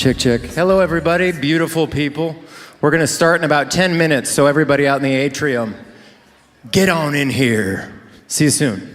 Check, check. Hello, everybody, beautiful people. We're going to start in about 10 minutes, so everybody out in the atrium, get on in here. See you soon.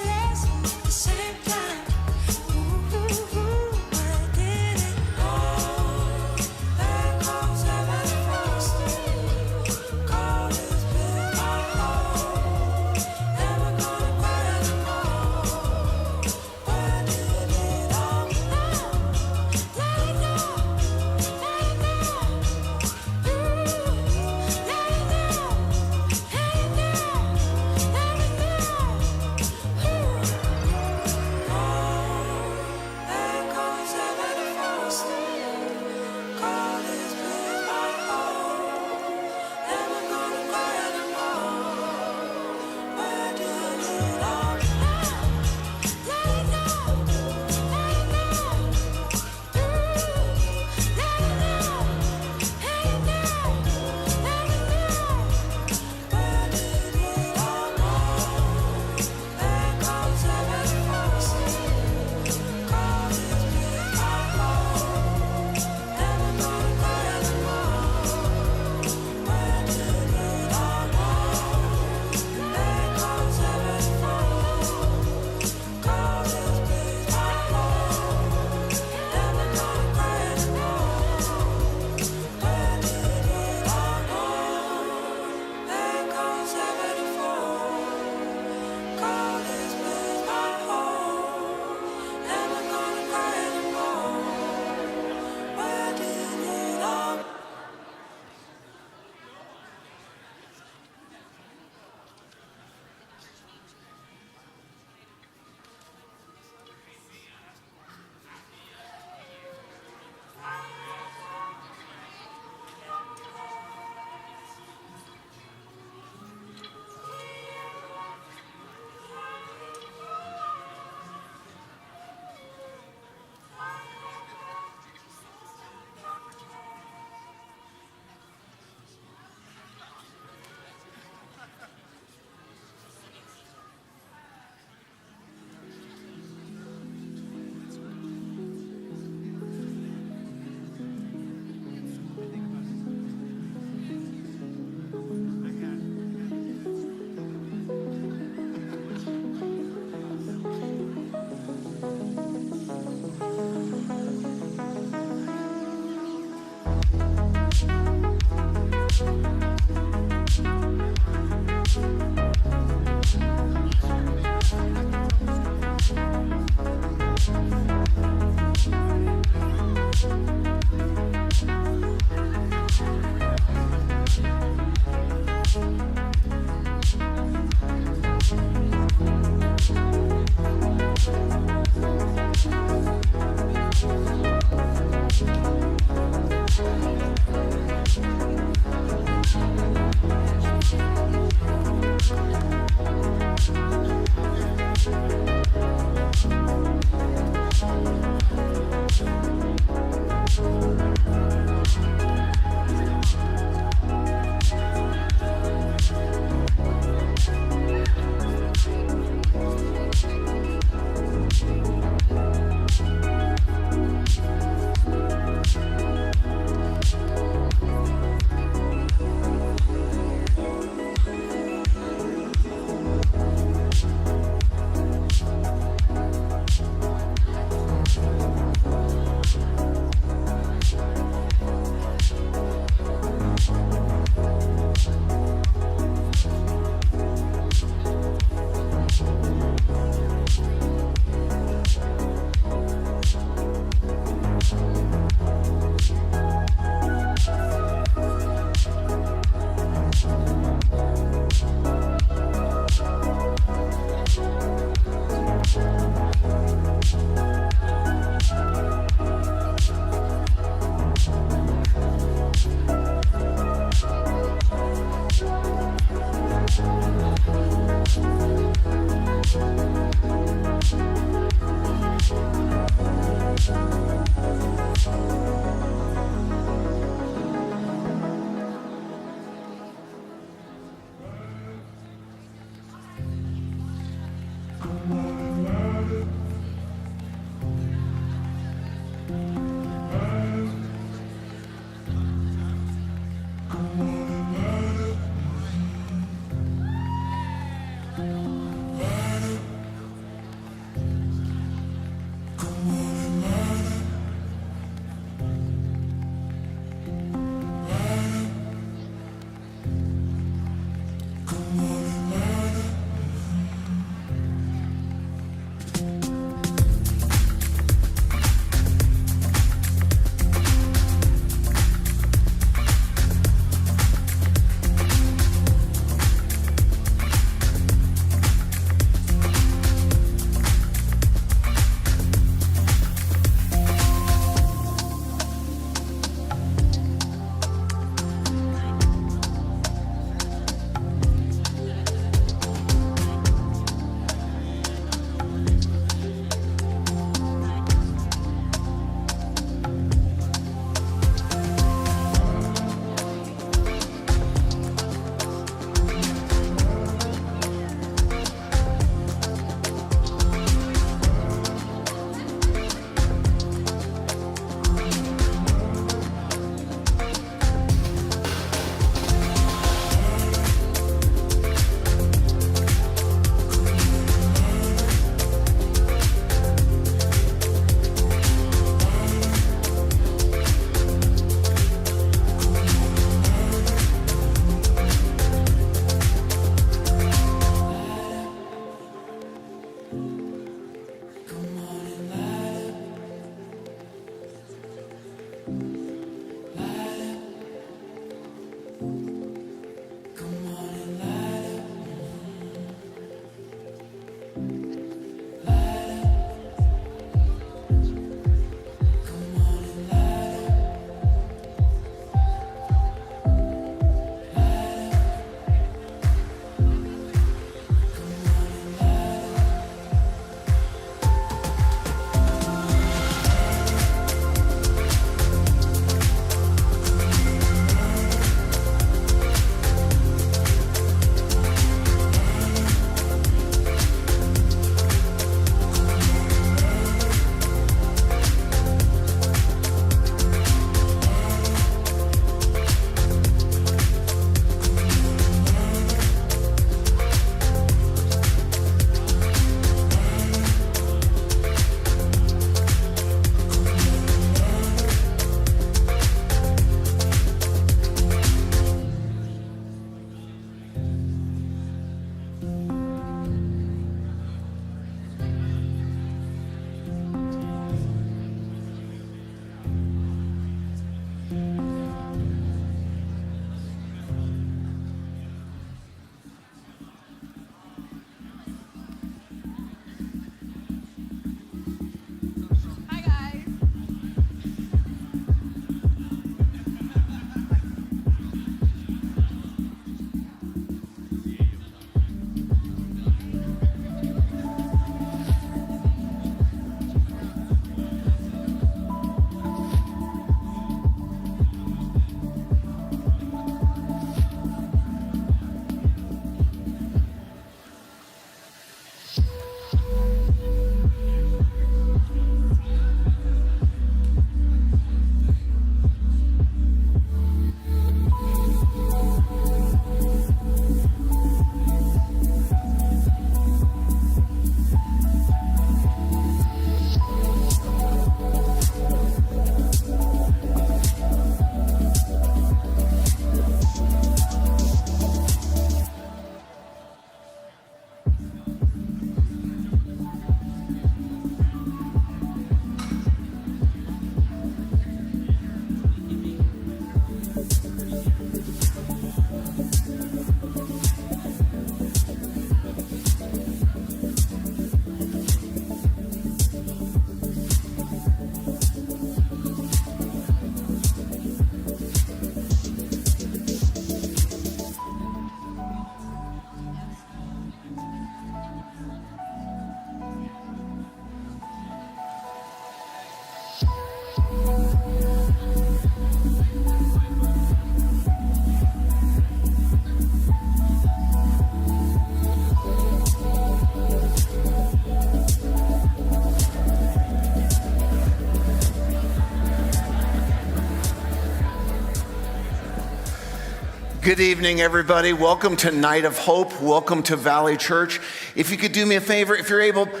Good evening, everybody. Welcome to Night of Hope. Welcome to Valley Church. If you could do me a favor, if you're able, why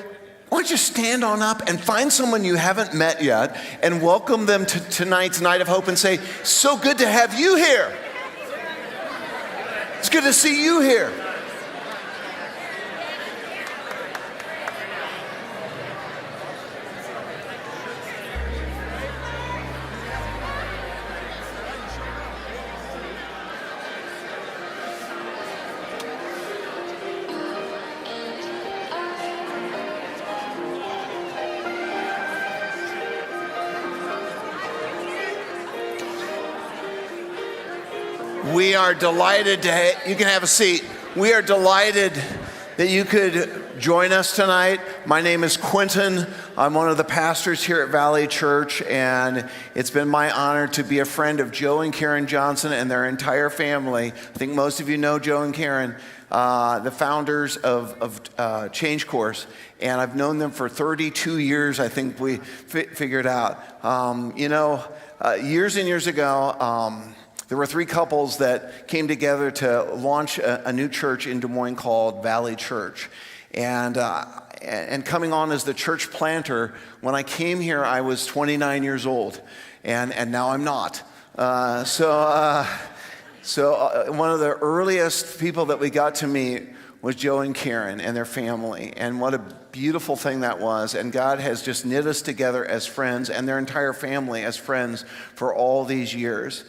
don't you stand on up and find someone you haven't met yet and welcome them to tonight's Night of Hope and say, so good to have you here. It's good to see you here. We are delighted to, you can have a seat. We are delighted that you could join us tonight. My name is Quentin. I'm one of the pastors here at Valley Church, and it's been my honor to be a friend of Joe and Karen Johnson and their entire family. I think most of you know Joe and Karen, the founders of Change Course, and I've known them for 32 years, I think we figured out. Years and years ago, there were three couples that came together to launch a new church in Des Moines called Valley Church. And coming on as the church planter, when I came here, I was 29 years old, and now I'm not. So one of the earliest people that we got to meet was Joe and Karen and their family. And what a beautiful thing that was. And God has just knit us together as friends and their entire family as friends for all these years.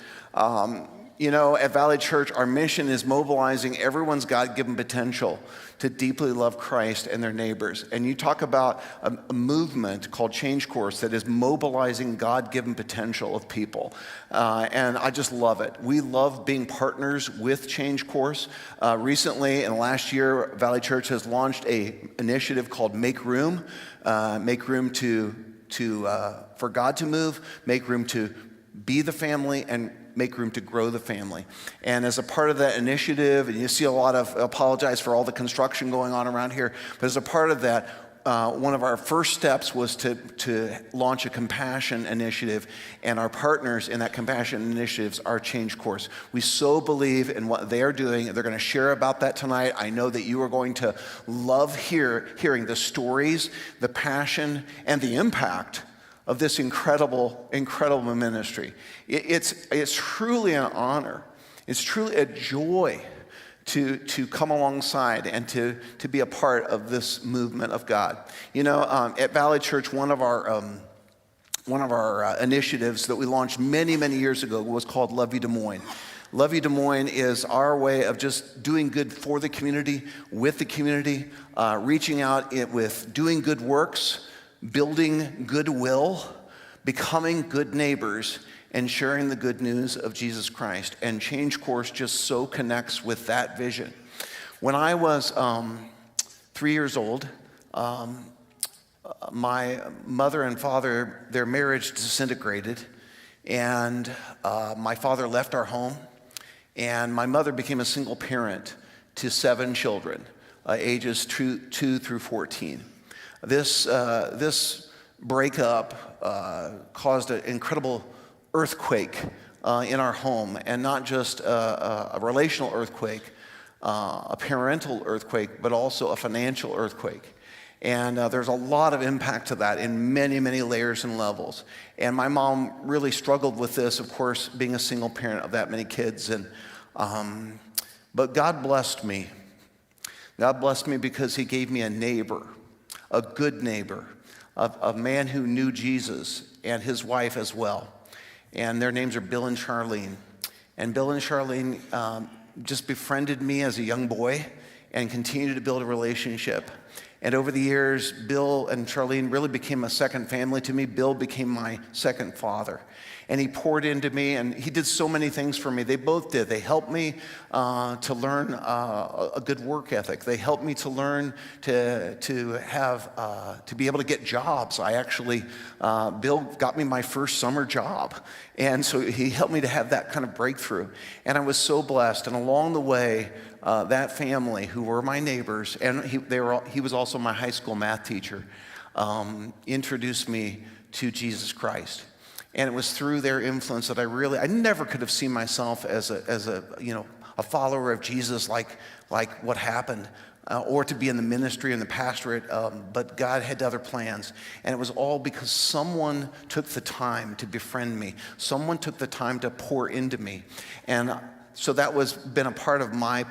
You know, at Valley Church, our mission is mobilizing everyone's God-given potential to deeply love Christ and their neighbors. And you talk about a movement called Change Course that is mobilizing God-given potential of people. And I just love it. We love being partners with Change Course. Recently, in the last year, Valley Church has launched an initiative called Make Room. Make room for God to move, make room to be the family, and make room to grow the family. And as a part of that initiative, and you see a lot of, apologize for all the construction going on around here, but as a part of that, one of our first steps was to launch a compassion initiative, and our partners in that compassion initiatives are Change Course. We so believe in what they're doing. They're going to share about that tonight. I know that you are going to love hearing the stories, the passion, and the impact of this incredible ministry. It's truly an honor. It's truly a joy to come alongside and to be a part of this movement of God. You know, at Valley Church, one of our initiatives that we launched many years ago was called Love You Des Moines. Love You Des Moines is our way of just doing good for the community, with the community, reaching out with doing good works, building goodwill, becoming good neighbors, and sharing the good news of Jesus Christ. And Change Course just so connects with that vision. When I was 3 years old, my mother and father, their marriage disintegrated, and my father left our home, and my mother became a single parent to 7 children, ages 2 through 14. This breakup caused an incredible earthquake in our home, and not just a relational earthquake, a parental earthquake, but also a financial earthquake. And there's a lot of impact to that in many layers and levels. And my mom really struggled with this, of course, being a single parent of that many kids. And but God blessed me. God blessed me because he gave me a neighbor, a good neighbor, a man who knew Jesus, and his wife as well. And their names are Bill and Charlene. And Bill and Charlene just befriended me as a young boy and continued to build a relationship. And over the years, Bill and Charlene really became a second family to me. Bill became my second father. And he poured into me, and he did so many things for me. They both did. They helped me to learn a good work ethic. They helped me to learn to be able to get jobs. I actually, Bill got me my first summer job. And so he helped me to have that kind of breakthrough. And I was so blessed. And along the way, that family, who were my neighbors, and he was also my high school math teacher, introduced me to Jesus Christ. And it was through their influence that I never could have seen myself as a follower of Jesus like what happened, or to be in the ministry and the pastorate, but God had other plans. And it was all because someone took the time to befriend me. Someone took the time to pour into me. And so that was been a part of my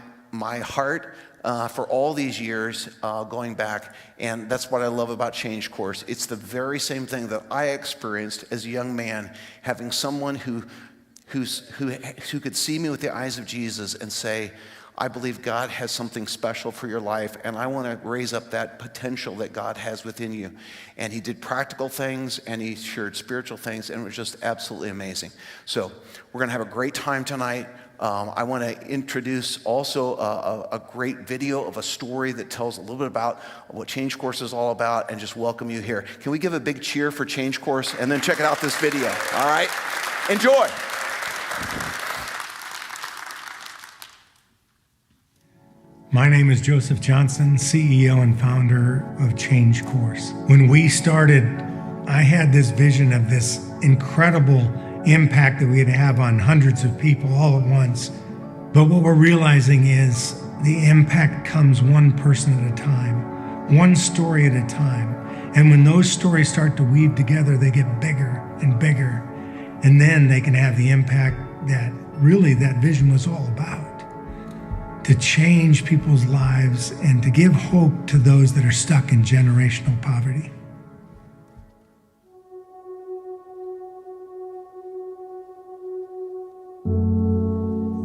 heart for all these years going back. And that's what I love about Change Course. It's the very same thing that I experienced as a young man, having someone who could see me with the eyes of Jesus and say, I believe God has something special for your life, and I want to raise up that potential that God has within you. And he did practical things, and he shared spiritual things, and it was just absolutely amazing. So we're going to have a great time tonight. I want to introduce also a great video of a story that tells a little bit about what Change Course is all about, and just welcome you here. Can we give a big cheer for Change Course, and then check out this video? All right? Enjoy. My name is Joseph Johnson, CEO and founder of Change Course. When we started, I had this vision of this incredible impact that we'd have on hundreds of people all at once. But what we're realizing is the impact comes one person at a time, one story at a time. And when those stories start to weave together, they get bigger and bigger. And then they can have the impact that really that vision was all about. to change people's lives and to give hope to those that are stuck in generational poverty.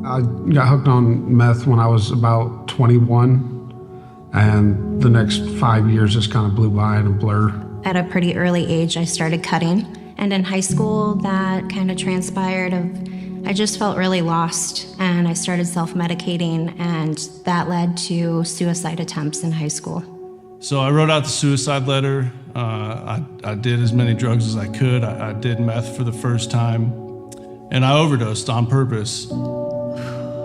I got hooked on meth when I was about 21, and the next 5 years just kind of blew by in a blur. At a pretty early age, I started cutting. And in high school, that kind of transpired I just felt really lost, and I started self-medicating, and that led to suicide attempts in high school. So I wrote out the suicide letter. I did as many drugs as I could. I did meth for the first time, and I overdosed on purpose.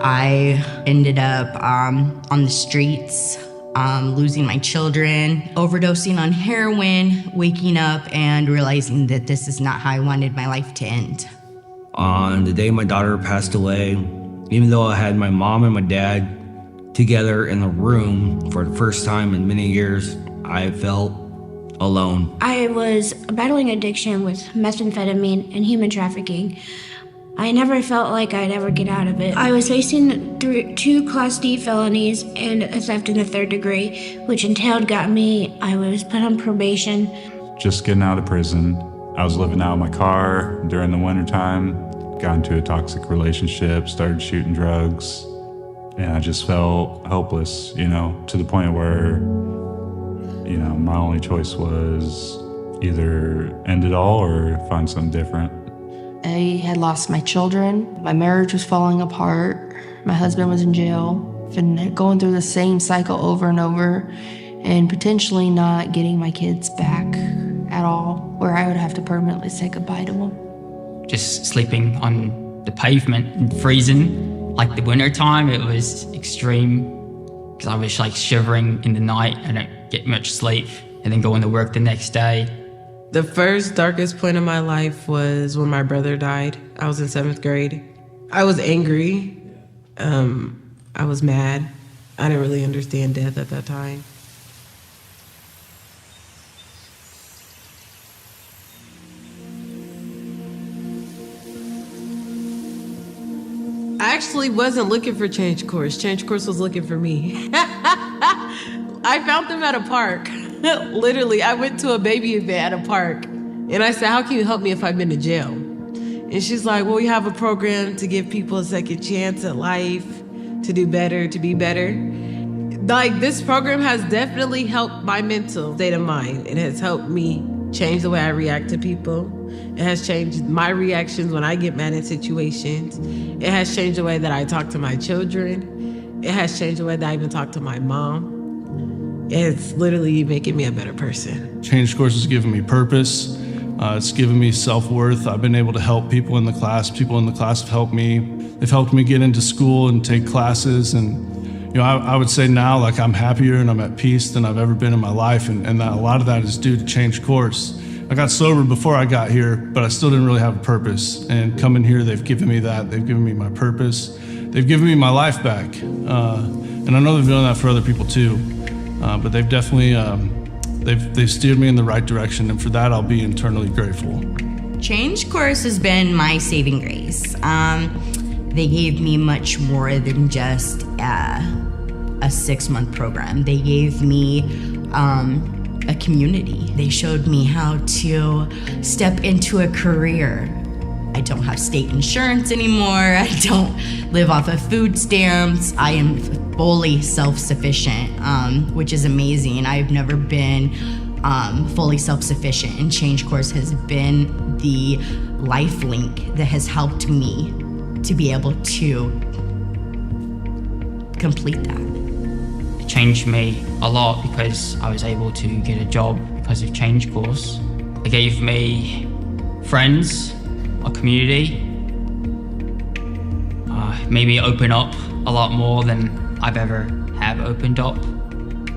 I ended up on the streets, losing my children, overdosing on heroin, waking up and realizing that this is not how I wanted my life to end. On the day my daughter passed away, even though I had my mom and my dad together in the room for the first time in many years, I felt alone. I was battling addiction with methamphetamine and human trafficking. I never felt like I'd ever get out of it. I was facing 2 Class D felonies and a theft in the 3rd degree, which I was put on probation. Just getting out of prison, I was living out of my car during the wintertime, got into a toxic relationship, started shooting drugs, and I just felt helpless, to the point where, my only choice was either end it all or find something different. I had lost my children. My marriage was falling apart. My husband was in jail. Been going through the same cycle over and over, and potentially not getting my kids back at all, where I would have to permanently say goodbye to them. Just sleeping on the pavement and freezing. Like the winter time, it was extreme because I was like shivering in the night. I don't get much sleep, and then going to work the next day. The first darkest point in my life was when my brother died. I was in 7th grade. I was angry. I was mad. I didn't really understand death at that time. I actually wasn't looking for Change Course. Change Course was looking for me. I found them at a park. Literally, I went to a baby event at a park, and I said, "How can you help me if I've been to jail?" And she's like, "Well, we have a program to give people a second chance at life, to do better, to be better." Like, this program has definitely helped my mental state of mind. It has helped me change the way I react to people. It has changed my reactions when I get mad in situations. It has changed the way that I talk to my children. It has changed the way that I even talk to my mom. It's literally making me a better person. Change Course has given me purpose. It's given me self-worth. I've been able to help people in the class. People in the class have helped me. They've helped me get into school and take classes. And I would say now, like, I'm happier and I'm at peace than I've ever been in my life. And that, a lot of that is due to Change Course. I got sober before I got here, but I still didn't really have a purpose. And coming here, they've given me that. They've given me my purpose. They've given me my life back. And I know they've done that for other people too. But they've definitely, they've steered me in the right direction, and for that I'll be eternally grateful. Change Course has been my saving grace. They gave me much more than just a 6-month program. They gave me a community. They showed me how to step into a career. I don't have state insurance anymore. I don't live off of food stamps. I am fully self-sufficient, which is amazing. I've never been fully self-sufficient, and Change Course has been the life link that has helped me to be able to complete that. It changed me a lot because I was able to get a job because of Change Course. It gave me friends, a community, maybe open up a lot more than I've ever have opened up,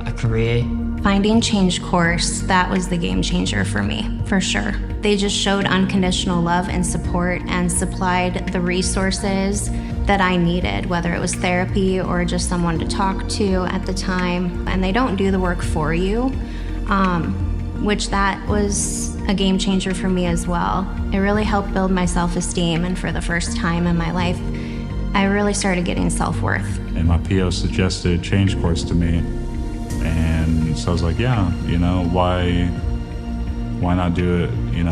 a career. Finding Change Course, that was the game changer for me, for sure. They just showed unconditional love and support and supplied the resources that I needed, whether it was therapy or just someone to talk to at the time. And they don't do the work for you, which that was a game changer for me as well. It really helped build my self-esteem, and for the first time in my life, I really started getting self-worth. And my PO suggested Change Course to me. And so I was like, yeah, why not do it,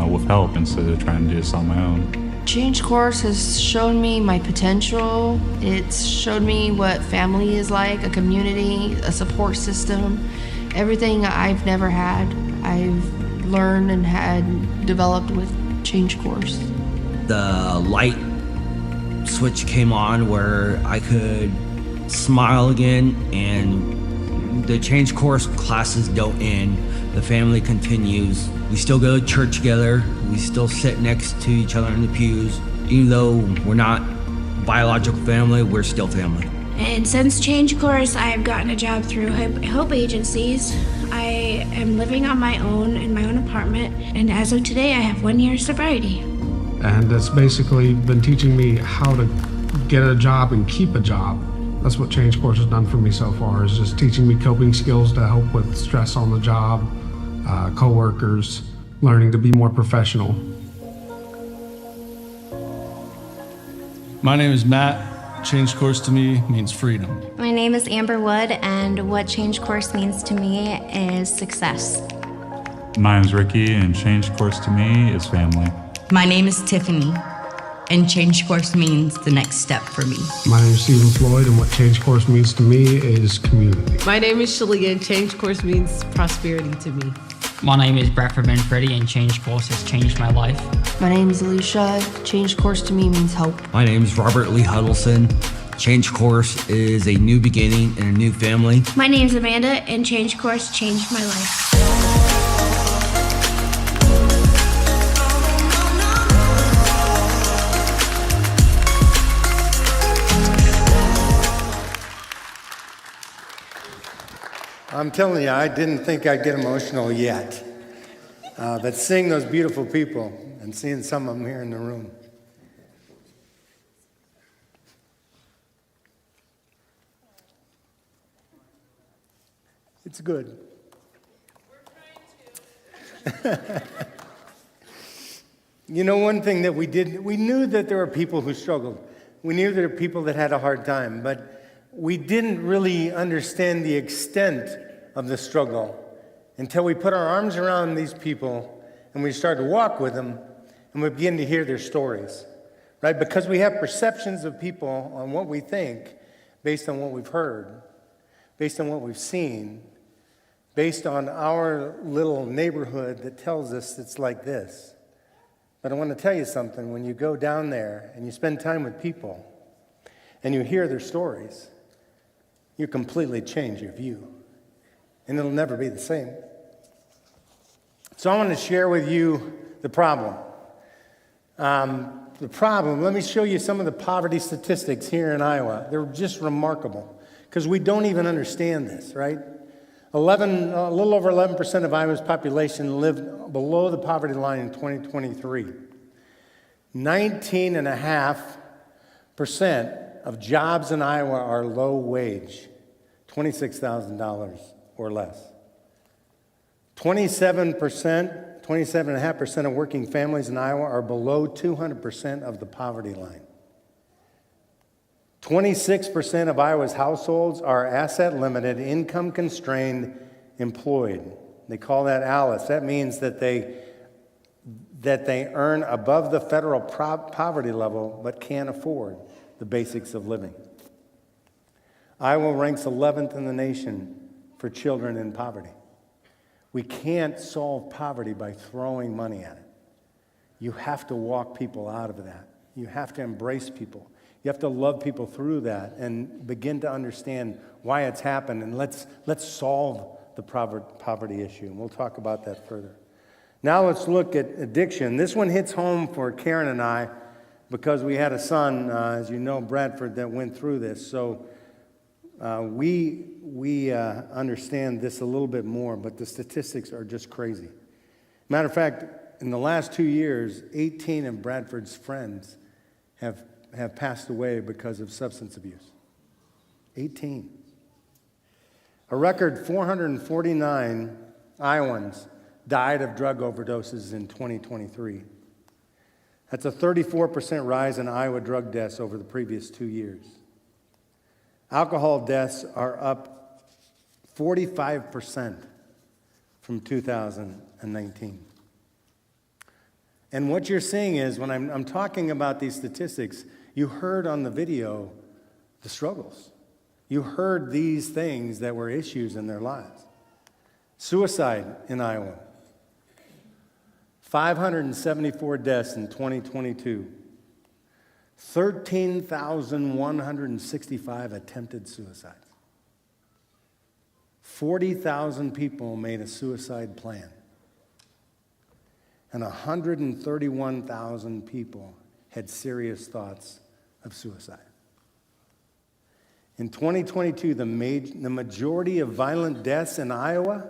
with help instead of trying to do this on my own? Change Course has shown me my potential. It's showed me what family is like, a community, a support system, everything I've never had. I've learned and had developed with Change Course. The light switch came on where I could smile again, and the Change Course classes don't end. The family continues. We still go to church together. We still sit next to each other in the pews. Even though we're not biological family, we're still family. And since Change Course, I have gotten a job through Hope Agencies. I am living on my own in my own apartment, and as of today, I have 1 year sobriety. And it's basically been teaching me how to get a job and keep a job. That's what Change Course has done for me so far, is just teaching me coping skills to help with stress on the job, coworkers, learning to be more professional. My name is Matt. Change Course to me means freedom. My name is Amber Wood, and what Change Course means to me is success. My name's Ricky, and Change Course to me is family. My name is Tiffany, and Change Course means the next step for me. My name is Stephen Floyd, and what Change Course means to me is community. My name is Shalia, and Change Course means prosperity to me. My name is Bradford Manfredi, and Change Course has changed my life. My name is Alicia. Change Course to me means hope. My name is Robert Lee Huddleston. Change Course is a new beginning and a new family. My name's Amanda, and Change Course changed my life. I'm telling you, I didn't think I'd get emotional yet. But seeing those beautiful people and seeing some of them here in the room. It's good. One thing that we did, we knew that there were people who struggled. We knew there were people that had a hard time, but we didn't really understand the extent of the struggle until we put our arms around these people and we started to walk with them and we begin to hear their stories, right? Because we have perceptions of people on what we think based on what we've heard, based on what we've seen, based on our little neighborhood that tells us it's like this. But I want to tell you something. When you go down there and you spend time with people and you hear their stories, you completely change your view. And it'll never be the same. So I want to share with you the problem. Let me show you some of the poverty statistics here in Iowa. They're just remarkable because we don't even understand this, right? A little over 11% of Iowa's population lived below the poverty line in 2023. 19.5% of jobs in Iowa are low wage, $26,000 or less. 27.5% of working families in Iowa are below 200% of the poverty line. 26% of Iowa's households are asset limited, income constrained, employed. They call that ALICE. That means that they earn above the federal poverty level but can't afford the basics of living. Iowa ranks 11th in the nation for children in poverty. We can't solve poverty by throwing money at it. You have to walk people out of that. You have to embrace people. You have to love people through that and begin to understand why it's happened, and let's solve the poverty issue, and we'll talk about that further. Now let's look at addiction. This one hits home for Karen and I because we had a son, as you know, Bradford, that went through this. So we understand this a little bit more, but the statistics are just crazy. Matter of fact, in the last 2 years, 18 of Bradford's friends have passed away because of substance abuse. 18. A record 449 Iowans died of drug overdoses in 2023. That's a 34% rise in Iowa drug deaths over the previous 2 years. Alcohol deaths are up 45% from 2019. And what you're seeing is, when I'm talking about these statistics, you heard on the video the struggles. You heard these things that were issues in their lives. Suicide in Iowa, 574 deaths in 2022, 13,165 attempted suicides. 40,000 people made a suicide plan. And 131,000 people had serious thoughts of suicide. In 2022, the majority of violent deaths in Iowa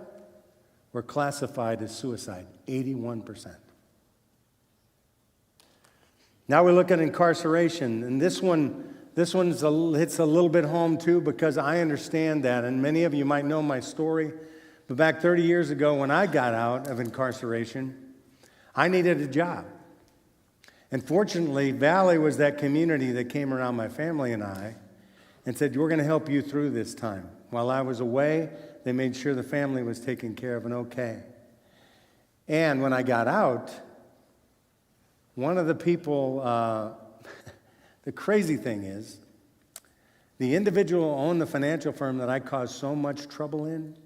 were classified as suicide, 81%. Now we look at incarceration, and this one hits a little bit home too, because I understand that, and many of you might know my story, but back 30 years ago when I got out of incarceration, I needed a job. And fortunately, Valley was that community that came around my family and I and said, we're going to help you through this time. While I was away, they made sure the family was taken care of and okay. And when I got out, one of the people, the crazy thing is, the individual who owned the financial firm that I caused so much trouble in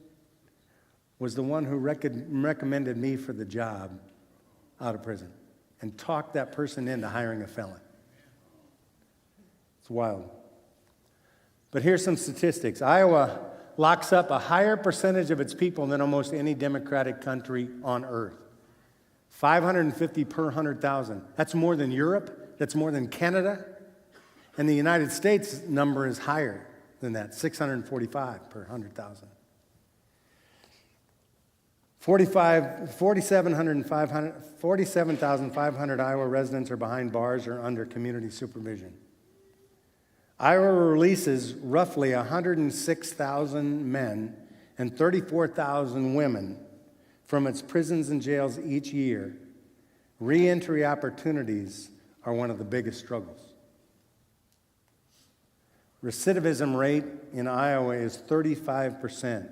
was the one who recommended me for the job out of prison and talked that person into hiring a felon. It's wild. But here's some statistics. Iowa locks up a higher percentage of its people than almost any democratic country on earth. 550 per 100,000. That's more than Europe. That's more than Canada. And the United States number is higher than that, 645 per 100,000. 47,500 Iowa residents are behind bars or under community supervision. Iowa releases roughly 106,000 men and 34,000 women from its prisons and jails each year. Re-entry opportunities are one of the biggest struggles. Recidivism rate in Iowa is 35%,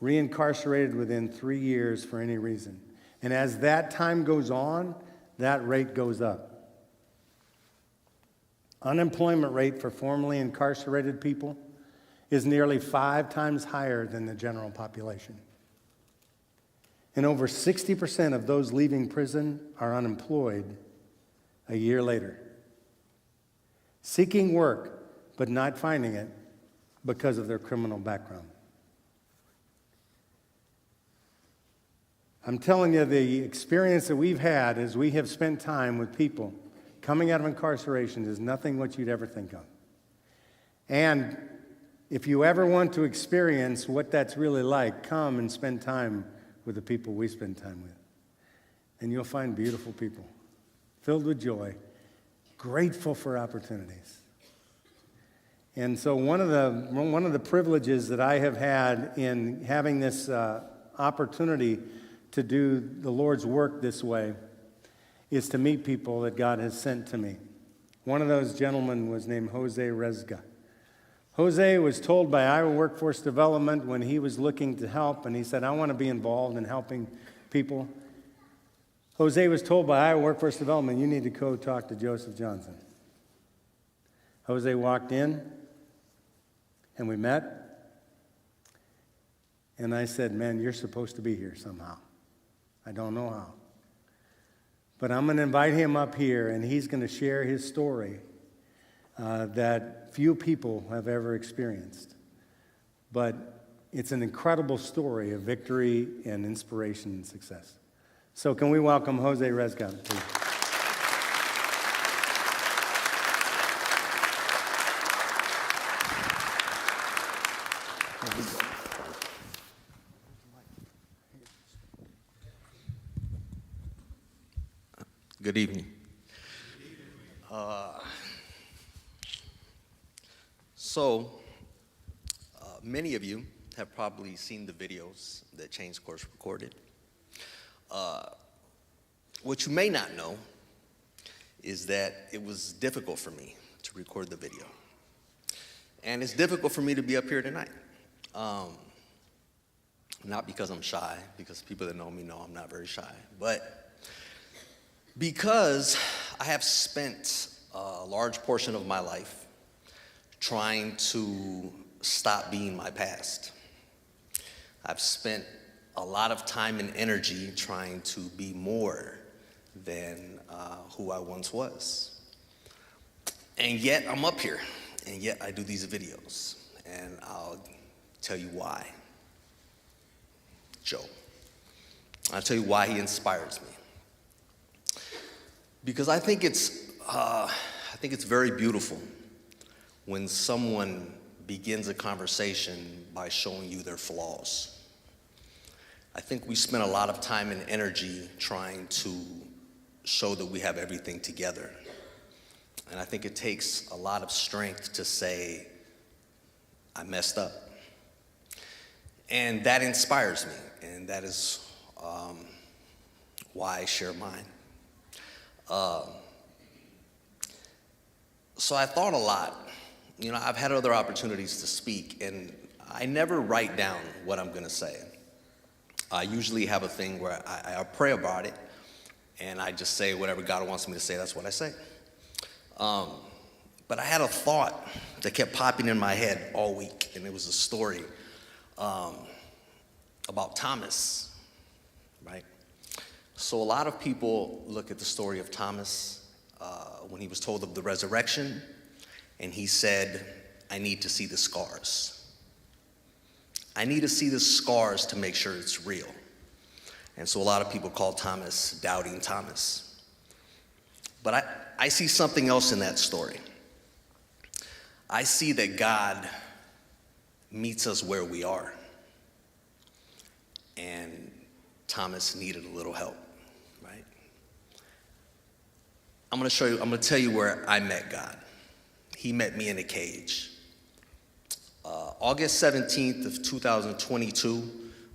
reincarcerated within 3 years for any reason. And as that time goes on, that rate goes up. Unemployment rate for formerly incarcerated people is nearly 5 times higher than the general population. And over 60% of those leaving prison are unemployed a year later, seeking work but not finding it because of their criminal background. I'm telling you, the experience that we've had as we have spent time with people coming out of incarceration is nothing what you'd ever think of. And if you ever want to experience what that's really like, come and spend time with the people we spend time with. And you'll find beautiful people, filled with joy, grateful for opportunities. And so one of the privileges that I have had in having this opportunity to do the Lord's work this way is to meet people that God has sent to me. One of those gentlemen was named Jose Rezga. Jose was told by Iowa Workforce Development when he was looking to help, and he said, I want to be involved in helping people. Jose was told by Iowa Workforce Development, you need to go talk to Joseph Johnson. Jose walked in, and we met, and I said, man, you're supposed to be here somehow. I don't know how. But I'm going to invite him up here, and he's going to share his story that few people have ever experienced. But it's an incredible story of victory and inspiration and success. So can we welcome Jose Rezga, please? Good evening. Many of you have probably seen the videos that Change Course recorded. What you may not know is that it was difficult for me to record the video. And it's difficult for me to be up here tonight. Not because I'm shy, because people that know me know I'm not very shy, but because I have spent a large portion of my life trying to stop being my past. I've spent a lot of time and energy trying to be more than who I once was. And yet I'm up here, and yet I do these videos, and I'll tell you why. Joe. I'll tell you why he inspires me. Because I think it's very beautiful when someone begins a conversation by showing you their flaws. I think we spend a lot of time and energy trying to show that we have everything together. And I think it takes a lot of strength to say, I messed up. And that inspires me, and that is why I share mine. So I thought a lot. You know, I've had other opportunities to speak, and I never write down what I'm gonna say. I usually have a thing where I pray about it, and I just say whatever God wants me to say, that's what I say. But I had a thought that kept popping in my head all week, and it was a story about Thomas, right? So a lot of people look at the story of Thomas when he was told of the resurrection, and he said, I need to see the scars. I need to see the scars to make sure it's real. And so a lot of people call Thomas Doubting Thomas. But I see something else in that story. I see that God meets us where we are. And Thomas needed a little help, right? I'm gonna tell you where I met God. He met me in a cage. August 17th of 2022,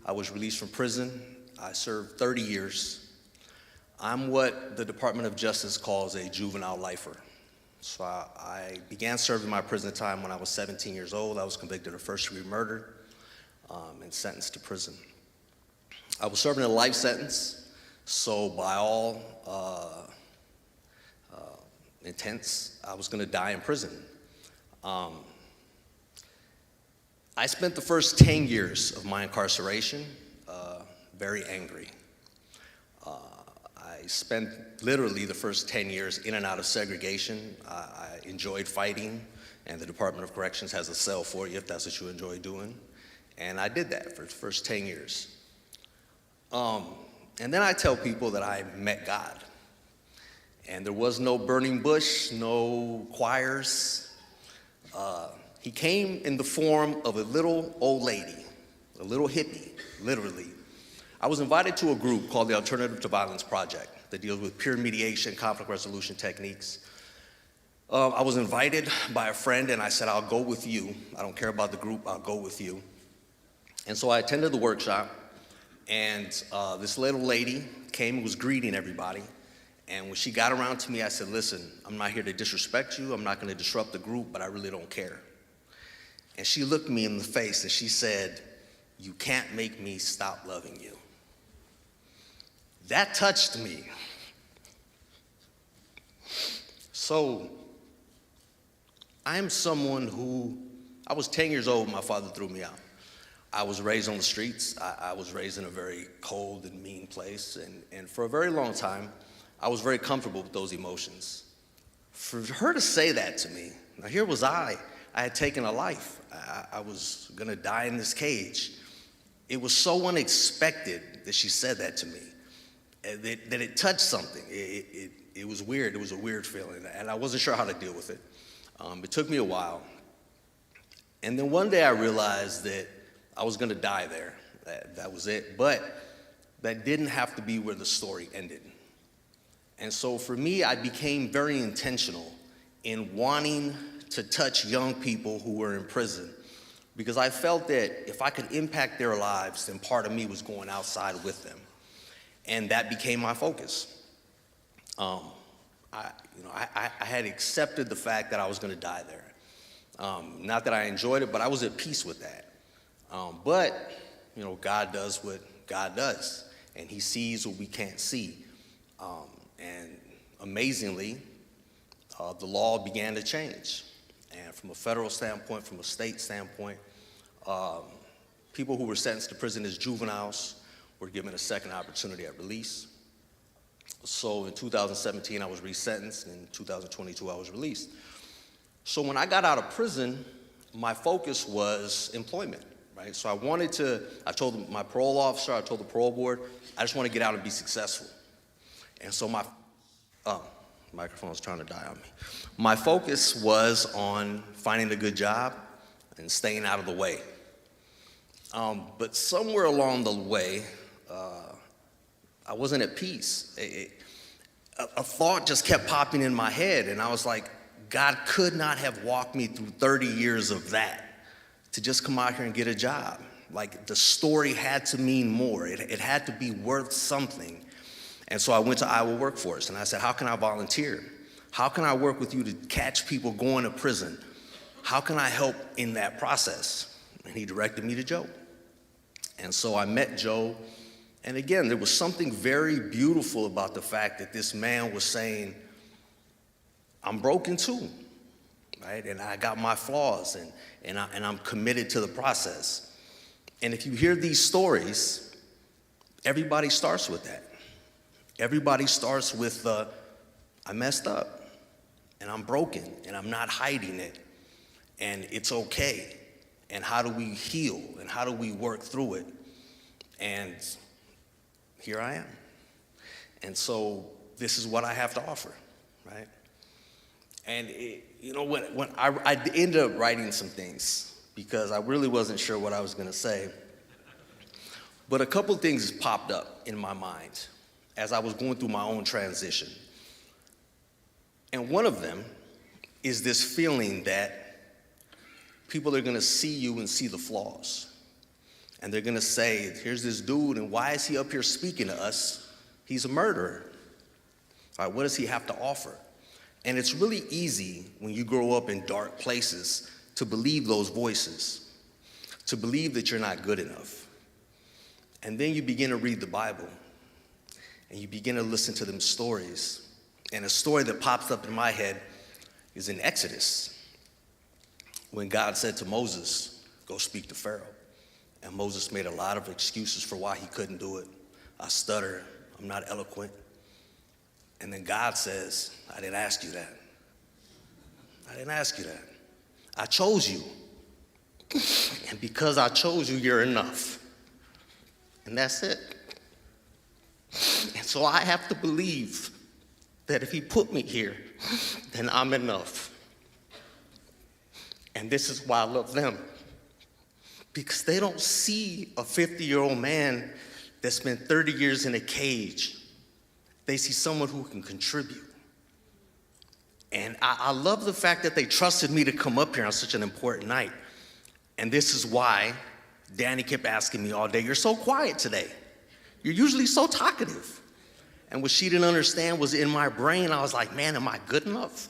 I was released from prison. I served 30 years. I'm what the Department of Justice calls a juvenile lifer. So I began serving my prison time when I was 17 years old. I was convicted of first-degree murder and sentenced to prison. I was serving a life sentence, so by all intents, I was gonna die in prison. I spent the first 10 years of my incarceration very angry. I spent literally the first 10 years in and out of segregation. I enjoyed fighting, and the Department of Corrections has a cell for you if that's what you enjoy doing. And I did that for the first 10 years. And then I tell people that I met God. And there was no burning bush, no choirs. He came in the form of a little old lady, a little hippie, literally. I was invited to a group called the Alternative to Violence Project that deals with peer mediation, conflict resolution techniques. I was invited by a friend, and I said, I'll go with you. I don't care about the group, I'll go with you. And so I attended the workshop, and this little lady came and was greeting everybody. And when she got around to me, I said, listen, I'm not here to disrespect you. I'm not going to disrupt the group, but I really don't care. And she looked me in the face and she said, you can't make me stop loving you. That touched me. So I am someone who, I was 10 years old when my father threw me out. I was raised on the streets. I was raised in a very cold and mean place. And for a very long time, I was very comfortable with those emotions. For her to say that to me, now here was I had taken a life. I was gonna die in this cage. It was so unexpected that she said that to me, that it touched something. It was weird, it was a weird feeling, and I wasn't sure how to deal with it. It took me a while. And then one day I realized that I was gonna die there, that was it, but that didn't have to be where the story ended. And so for me, I became very intentional in wanting to touch young people who were in prison, because I felt that if I could impact their lives, then part of me was going outside with them. And that became my focus. I had accepted the fact that I was going to die there. Not that I enjoyed it, but I was at peace with that. But God does what God does, and He sees what we can't see. And amazingly, the law began to change. And from a federal standpoint, from a state standpoint, people who were sentenced to prison as juveniles were given a second opportunity at release. So in 2017, I was resentenced. In 2022, I was released. So when I got out of prison, my focus was employment, right? So I told my parole officer, I told the parole board, I just want to get out and be successful. And so microphone's trying to die on me. My focus was on finding a good job and staying out of the way. But somewhere along the way, I wasn't at peace. A thought just kept popping in my head, and I was like, God could not have walked me through 30 years of that to just come out here and get a job. Like, the story had to mean more. It had to be worth something. And so I went to Iowa Workforce, and I said, how can I volunteer? How can I work with you to catch people going to prison? How can I help in that process? And he directed me to Joe. And so I met Joe. And again, there was something very beautiful about the fact that this man was saying, I'm broken too, right? And I got my flaws, and I'm committed to the process. And if you hear these stories, everybody starts with that. Everybody starts with I messed up, and I'm broken, and I'm not hiding it, and it's okay. And how do we heal, and how do we work through it? And here I am. And so this is what I have to offer, right? And when I ended up writing some things because I really wasn't sure what I was going to say. But a couple things popped up in my mind as I was going through my own transition. And one of them is this feeling that people are going to see you and see the flaws. And they're going to say, here's this dude, and why is he up here speaking to us? He's a murderer. All right, what does he have to offer? And it's really easy when you grow up in dark places to believe those voices, to believe that you're not good enough. And then you begin to read the Bible, and you begin to listen to them stories. And a story that pops up in my head is in Exodus, when God said to Moses, go speak to Pharaoh. And Moses made a lot of excuses for why he couldn't do it. I stutter, I'm not eloquent. And then God says, I didn't ask you that. I didn't ask you that. I chose you. And because I chose you, you're enough. And that's it. And so I have to believe that if he put me here, then I'm enough. And this is why I love them. Because they don't see a 50-year-old man that spent 30 years in a cage. They see someone who can contribute. And I love the fact that they trusted me to come up here on such an important night. And this is why Danny kept asking me all day, you're so quiet today. You're usually so talkative. And what she didn't understand was in my brain, I was like, man, am I good enough?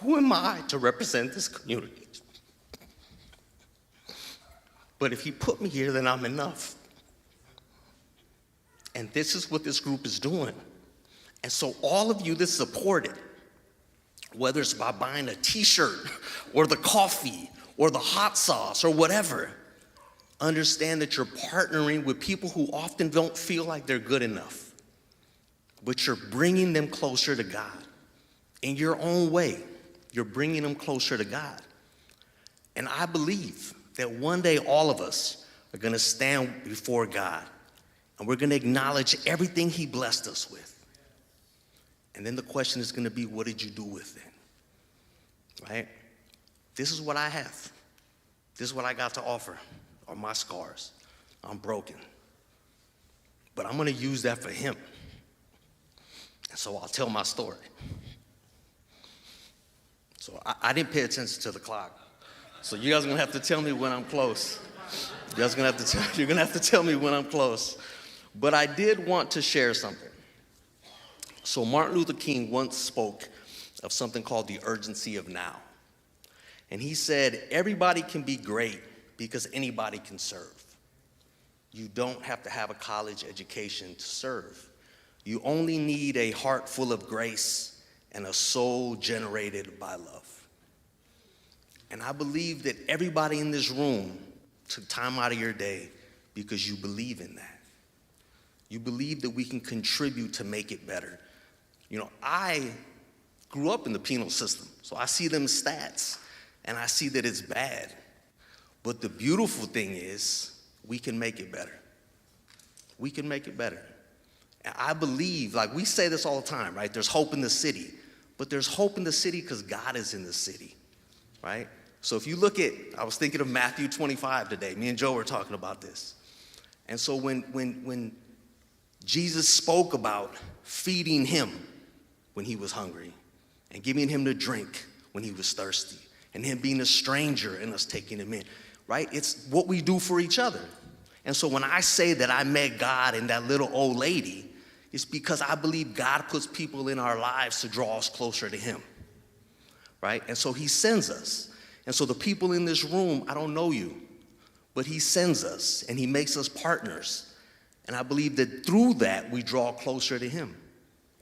Who am I to represent this community? But if he put me here, then I'm enough. And this is what this group is doing. And so all of you that support it, whether it's by buying a t-shirt or the coffee or the hot sauce or whatever, understand that you're partnering with people who often don't feel like they're good enough, but you're bringing them closer to God. In your own way, you're bringing them closer to God. And I believe that one day all of us are going to stand before God, and we're going to acknowledge everything he blessed us with. And then the question is going to be, what did you do with it? Right? This is what I have. This is what I got to offer, are my scars. I'm broken. But I'm going to use that for him. And so I'll tell my story. So I didn't pay attention to the clock. So you guys are going to have to tell me when I'm close. You're going to have to tell me when I'm close. But I did want to share something. So Martin Luther King once spoke of something called the urgency of now. And he said, everybody can be great because anybody can serve. You don't have to have a college education to serve. You only need a heart full of grace and a soul generated by love. And I believe that everybody in this room took time out of your day because you believe in that. You believe that we can contribute to make it better. You know, I grew up in the penal system, so I see them stats, and I see that it's bad. But the beautiful thing is, we can make it better. We can make it better. And I believe, like we say this all the time, right? There's hope in the city. But there's hope in the city because God is in the city, right? So if you look at, I was thinking of Matthew 25 today. Me and Joe were talking about this. And so when Jesus spoke about feeding him when he was hungry and giving him to drink when he was thirsty and him being a stranger and us taking him in, right? It's what we do for each other. And so when I say that I met God in that little old lady, it's because I believe God puts people in our lives to draw us closer to him, right? And so he sends us. And so the people in this room, I don't know you, but he sends us and he makes us partners. And I believe that through that, we draw closer to him.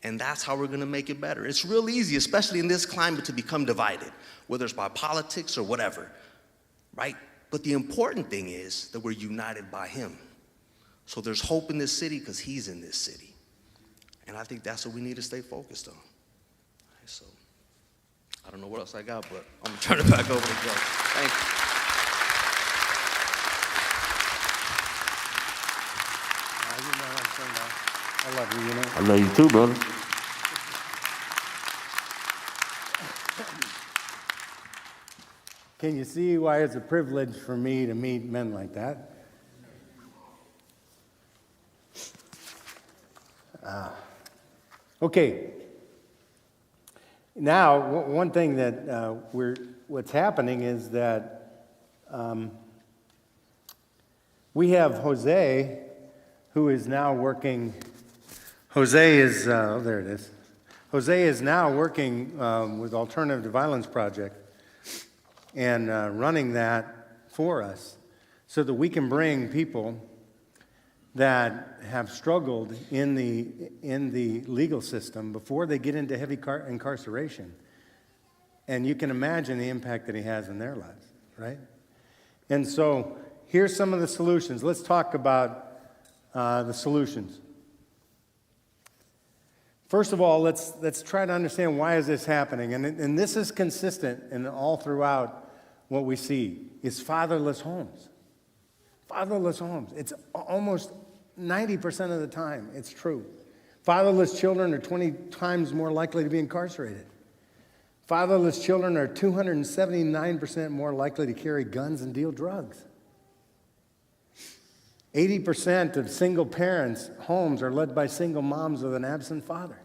And that's how we're gonna make it better. It's real easy, especially in this climate, to become divided, whether it's by politics or whatever, right? But the important thing is that we're united by him. So there's hope in this city because he's in this city. And I think that's what we need to stay focused on. Right, so I don't know what else I got, but I'm gonna turn it back over to Joe. Thank you. I love you, you know. I love you too, brother. Can you see why it's a privilege for me to meet men like that? Okay. Now, one thing that what's happening is that we have Jose, who is now working. Jose is there it is. Jose is now working with Alternative to Violence Project and running that for us, so that we can bring people that have struggled in the legal system before they get into heavy incarceration. And you can imagine the impact that he has in their lives, right? And so here's some of the solutions. Let's talk about the solutions. First of all, let's try to understand why is this happening. And this is consistent and all throughout what we see is fatherless homes. Fatherless homes. It's almost 90% of the time, it's true. Fatherless children are 20 times more likely to be incarcerated. Fatherless children are 279% more likely to carry guns and deal drugs. 80% of single parents' homes are led by single moms with an absent father.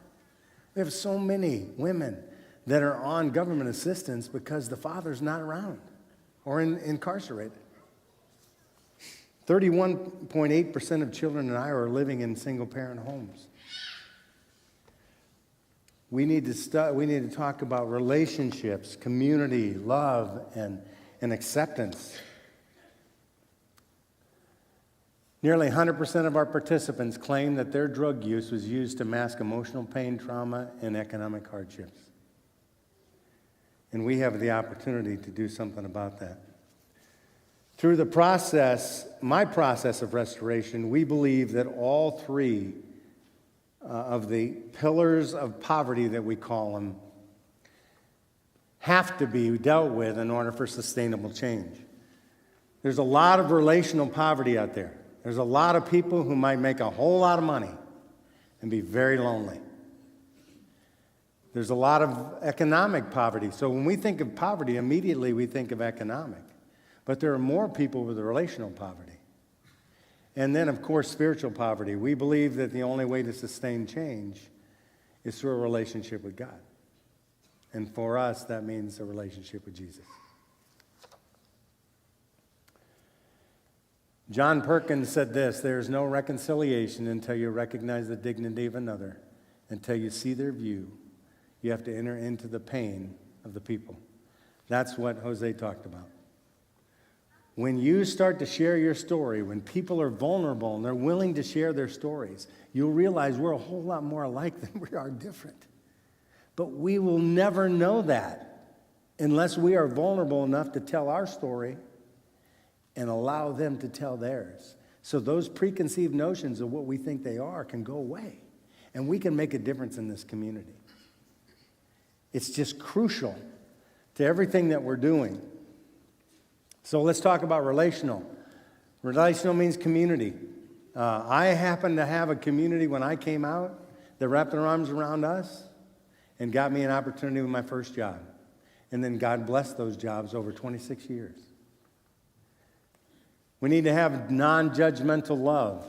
We have so many women that are on government assistance because the father's not around or incarcerated. 31.8% of children in Iowa are living in single-parent homes. We need to talk about relationships, community, love, and acceptance. Nearly 100% of our participants claim that their drug use was used to mask emotional pain, trauma, and economic hardships. And we have the opportunity to do something about that. Through the process, my process of restoration, we believe that all three of the pillars of poverty that we call them have to be dealt with in order for sustainable change. There's a lot of relational poverty out there. There's a lot of people who might make a whole lot of money and be very lonely. There's a lot of economic poverty. So when we think of poverty, immediately we think of economic. But there are more people with relational poverty. And then, of course, spiritual poverty. We believe that the only way to sustain change is through a relationship with God. And for us, that means a relationship with Jesus. John Perkins said this: "There is no reconciliation until you recognize the dignity of another until you see their view. You have to enter into the pain of the people. That's what Jose talked about. When you start to share your story, when people are vulnerable and they're willing to share their stories, you'll realize we're a whole lot more alike than we are different. But we will never know that unless we are vulnerable enough to tell our story and allow them to tell theirs. So those preconceived notions of what we think they are can go away. And we can make a difference in this community. It's just crucial to everything that we're doing. So let's talk about relational. Relational means community. I happened to have a community when I came out that wrapped their arms around us and got me an opportunity with my first job. And then God blessed those jobs over 26 years. We need to have non-judgmental love.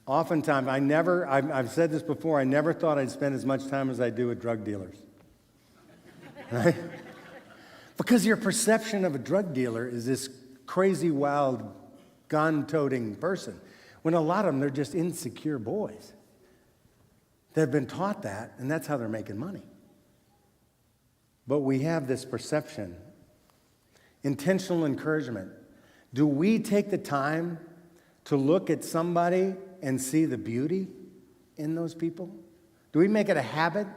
Oftentimes, I've said this before, I never thought I'd spend as much time as I do with drug dealers. Right? Because your perception of a drug dealer is this crazy, wild, gun-toting person. When a lot of them, they're just insecure boys. They've been taught that, and that's how they're making money. But we have this perception. Intentional encouragement. Do we take the time to look at somebody and see the beauty in those people? Do we make it a habit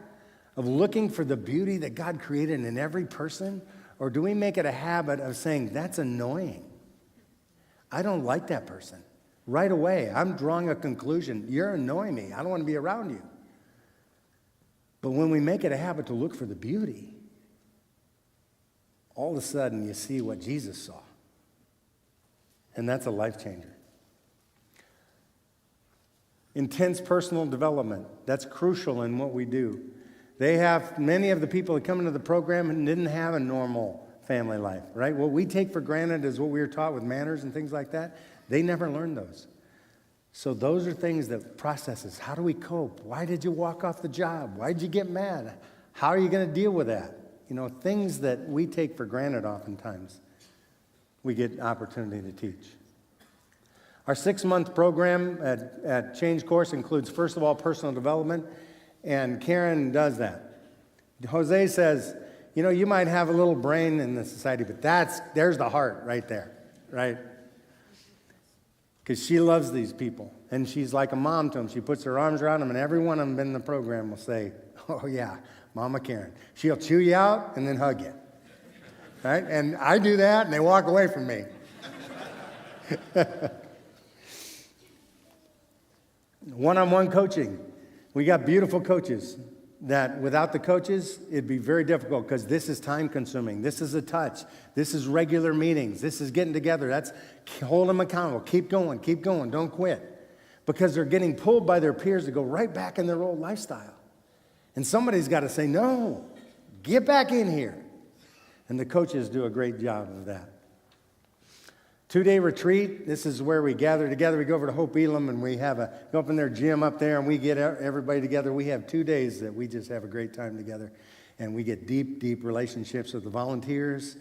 of looking for the beauty that God created in every person? Or do we make it a habit of saying, that's annoying? I don't like that person. Right away, I'm drawing a conclusion. You're annoying me. I don't want to be around you. But when we make it a habit to look for the beauty, all of a sudden you see what Jesus saw. And that's a life changer. Intense personal development. That's crucial in what we do. Many of the people that come into the program didn't have a normal family life, right? What we take for granted is what we were taught with manners and things like that. They never learned those. So those are things that processes. How do we cope? Why did you walk off the job? Why did you get mad? How are you going to deal with that? Things that we take for granted oftentimes, we get opportunity to teach. Our 6-month program at Change Course includes, first of all, personal development, and Karen does that. Jose says, you might have a little brain in the society, but there's the heart right there, right? Because she loves these people, and she's like a mom to them. She puts her arms around them, and every one of them in the program will say, oh yeah, Mama Karen. She'll chew you out and then hug you, right? And I do that, and they walk away from me. One-on-one coaching. We got beautiful coaches that without the coaches, it'd be very difficult because this is time-consuming. This is a touch. This is regular meetings. This is getting together. That's hold them accountable. Keep going, don't quit. Because they're getting pulled by their peers to go right back in their old lifestyle. And somebody's got to say, no, get back in here. And the coaches do a great job of that. 2-day retreat. This is where we gather together. We go over to Hope Elam and we go up in their gym up there and we get everybody together. We have 2 days that we just have a great time together. And we get deep, deep relationships with the volunteers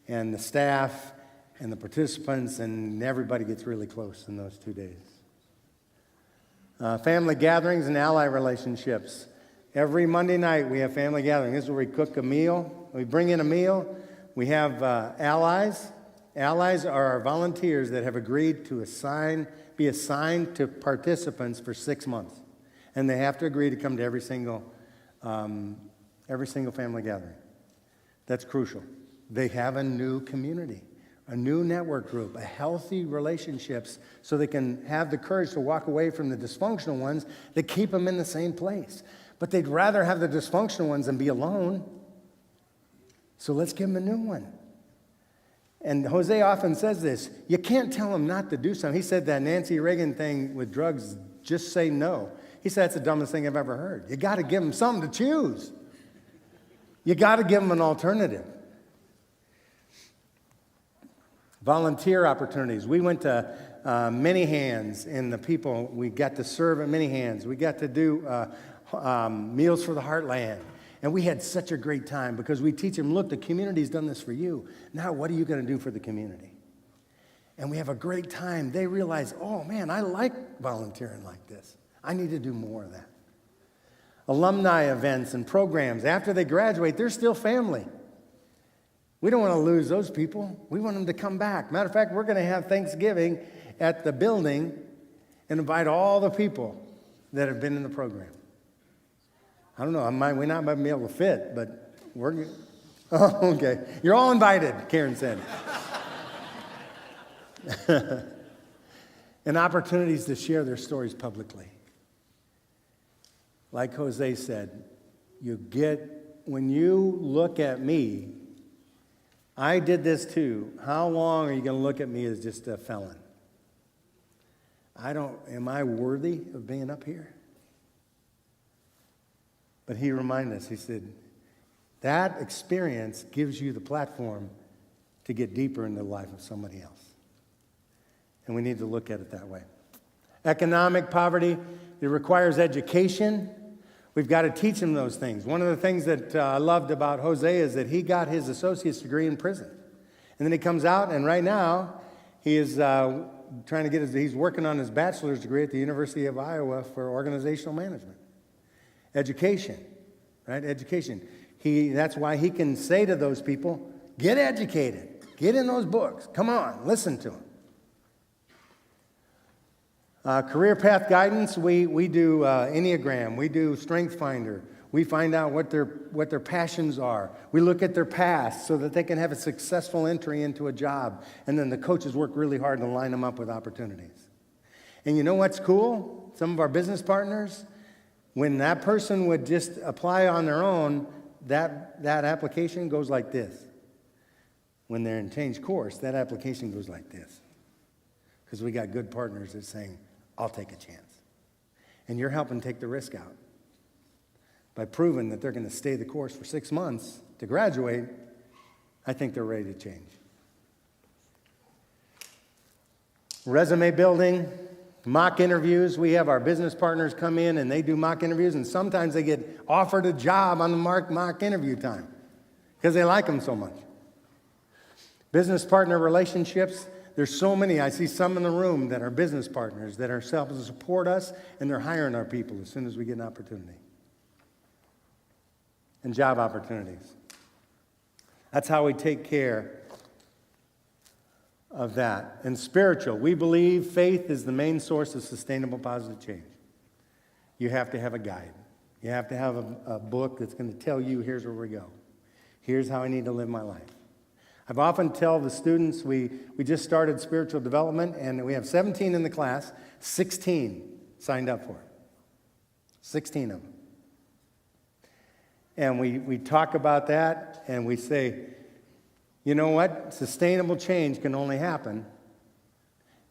and the staff and the participants, and everybody gets really close in those 2 days. Family gatherings and ally relationships. Every Monday night we have family gathering. This is where we cook a meal. We bring in a meal. We have allies. Allies are our volunteers that have agreed to be assigned to participants for 6 months. And they have to agree to come to every single family gathering. That's crucial. They have a new community, a new network group, a healthy relationships so they can have the courage to walk away from the dysfunctional ones that keep them in the same place. But they'd rather have the dysfunctional ones than be alone. So let's give them a new one. And Jose often says this, you can't tell them not to do something. He said that Nancy Reagan thing with drugs, just say no. He said that's the dumbest thing I've ever heard. You got to give them something to choose. You got to give them an alternative. Volunteer opportunities. We went to Many Hands, and the people, we got to serve at Many Hands. We got to do Meals for the Heartland. And we had such a great time because we teach them, look, the community's done this for you. Now what are you going to do for the community? And we have a great time. They realize, oh man, I like volunteering like this. I need to do more of that. alumni events and programs. After they graduate, they're still family. We don't want to lose those people. We want them to come back. Matter of fact, we're going to have Thanksgiving at the building and invite all the people that have been in the program. I don't know, we might not be able to fit, but we're, oh, okay. You're all invited, Karen said. And opportunities to share their stories publicly. Like Jose said, when you look at me, I did this too. How long are you going to look at me as just a felon? Am I worthy of being up here? But he reminded us, he said, that experience gives you the platform to get deeper into the life of somebody else. And we need to look at it that way. Economic poverty, it requires education. We've got to teach them those things. One of the things that I loved about Jose is that he got his associate's degree in prison. And then he comes out, and right now, he is he's working on his bachelor's degree at the University of Iowa for organizational management. Education, right? Education. That's why he can say to those people, get educated. Get in those books. Come on, listen to them. Career path guidance, we do Enneagram, we do Strength Finder. We find out what their passions are. We look at their past so that they can have a successful entry into a job. And then the coaches work really hard to line them up with opportunities. And you know what's cool? Some of our business partners, when that person would just apply on their own, that application goes like this. When they're in Change Course, that application goes like this. Because we got good partners that are saying, I'll take a chance. And you're helping take the risk out. By proving that they're going to stay the course for 6 months to graduate, I think they're ready to change. Resume building, mock interviews. We have our business partners come in and they do mock interviews, and sometimes they get offered a job on the mock interview time because they like them so much. Business partner relationships. There's so many. I see some in the room that are business partners that are helping to support us, and they're hiring our people as soon as we get an opportunity. And job opportunities. That's how we take care of that. And spiritual, we believe faith is the main source of sustainable positive change. You have to have a guide. You have to have a book that's going to tell you, here's where we go. Here's how I need to live my life. I've often tell the students, we just started spiritual development, and we have 17 in the class, 16 signed up for it. 16 of them. And we talk about that, and we say, you know what? Sustainable change can only happen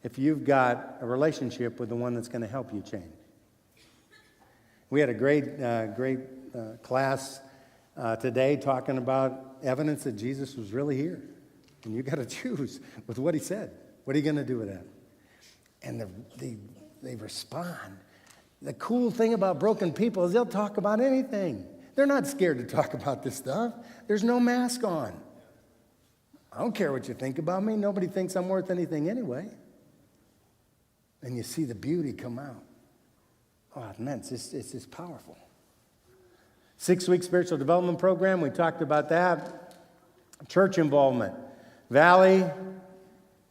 if you've got a relationship with the one that's going to help you change. We had a great class today talking about evidence that Jesus was really here. And you got to choose with what he said. What are you going to do with that? And they respond. The cool thing about broken people is they'll talk about anything. They're not scared to talk about this stuff. There's no mask on. I don't care what you think about me. Nobody thinks I'm worth anything anyway. And you see the beauty come out. Oh, man, it's just powerful. 6-week spiritual development program, we talked about that. Church involvement. Valley,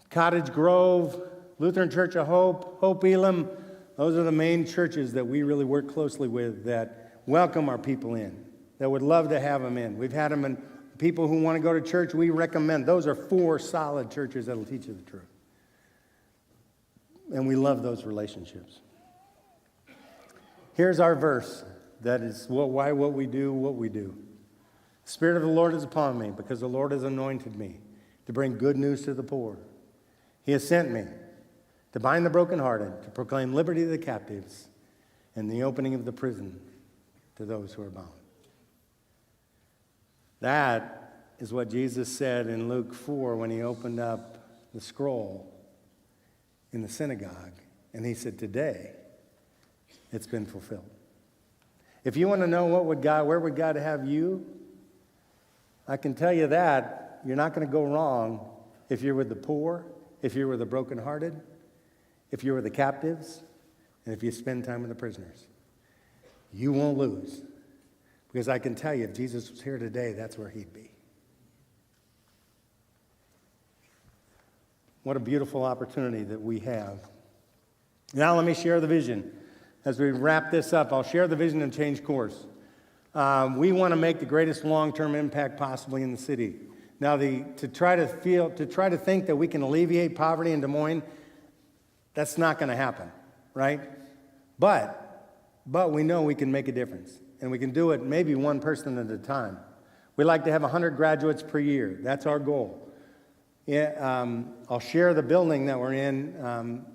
Cottage Grove, Lutheran Church of Hope, Hope Elam. Those are the main churches that we really work closely with that welcome our people in, that would love to have them in. We've had them in. People who want to go to church, we recommend. Those are 4 solid churches that will teach you the truth. And we love those relationships. Here's our verse. That is why what we do, what we do. The Spirit of the Lord is upon me, because the Lord has anointed me to bring good news to the poor. He has sent me to bind the brokenhearted, to proclaim liberty to the captives, and the opening of the prison to those who are bound. That is what Jesus said in Luke 4 when he opened up the scroll in the synagogue. And he said, today, it's been fulfilled. If you want to know where would God have you, I can tell you that you're not going to go wrong if you're with the poor, if you're with the brokenhearted, if you're with the captives, and if you spend time with the prisoners. you won't lose. Because I can tell you, if Jesus was here today, that's where he'd be. What a beautiful opportunity that we have. Now let me share the vision. As we wrap this up, I'll share the vision and change course. We want to make the greatest long-term impact possibly in the city. Now, to try to think that we can alleviate poverty in Des Moines, that's not going to happen, right? But we know we can make a difference, and we can do it maybe one person at a time. We like to have 100 graduates per year. That's our goal. Yeah, I'll share the building that we're in,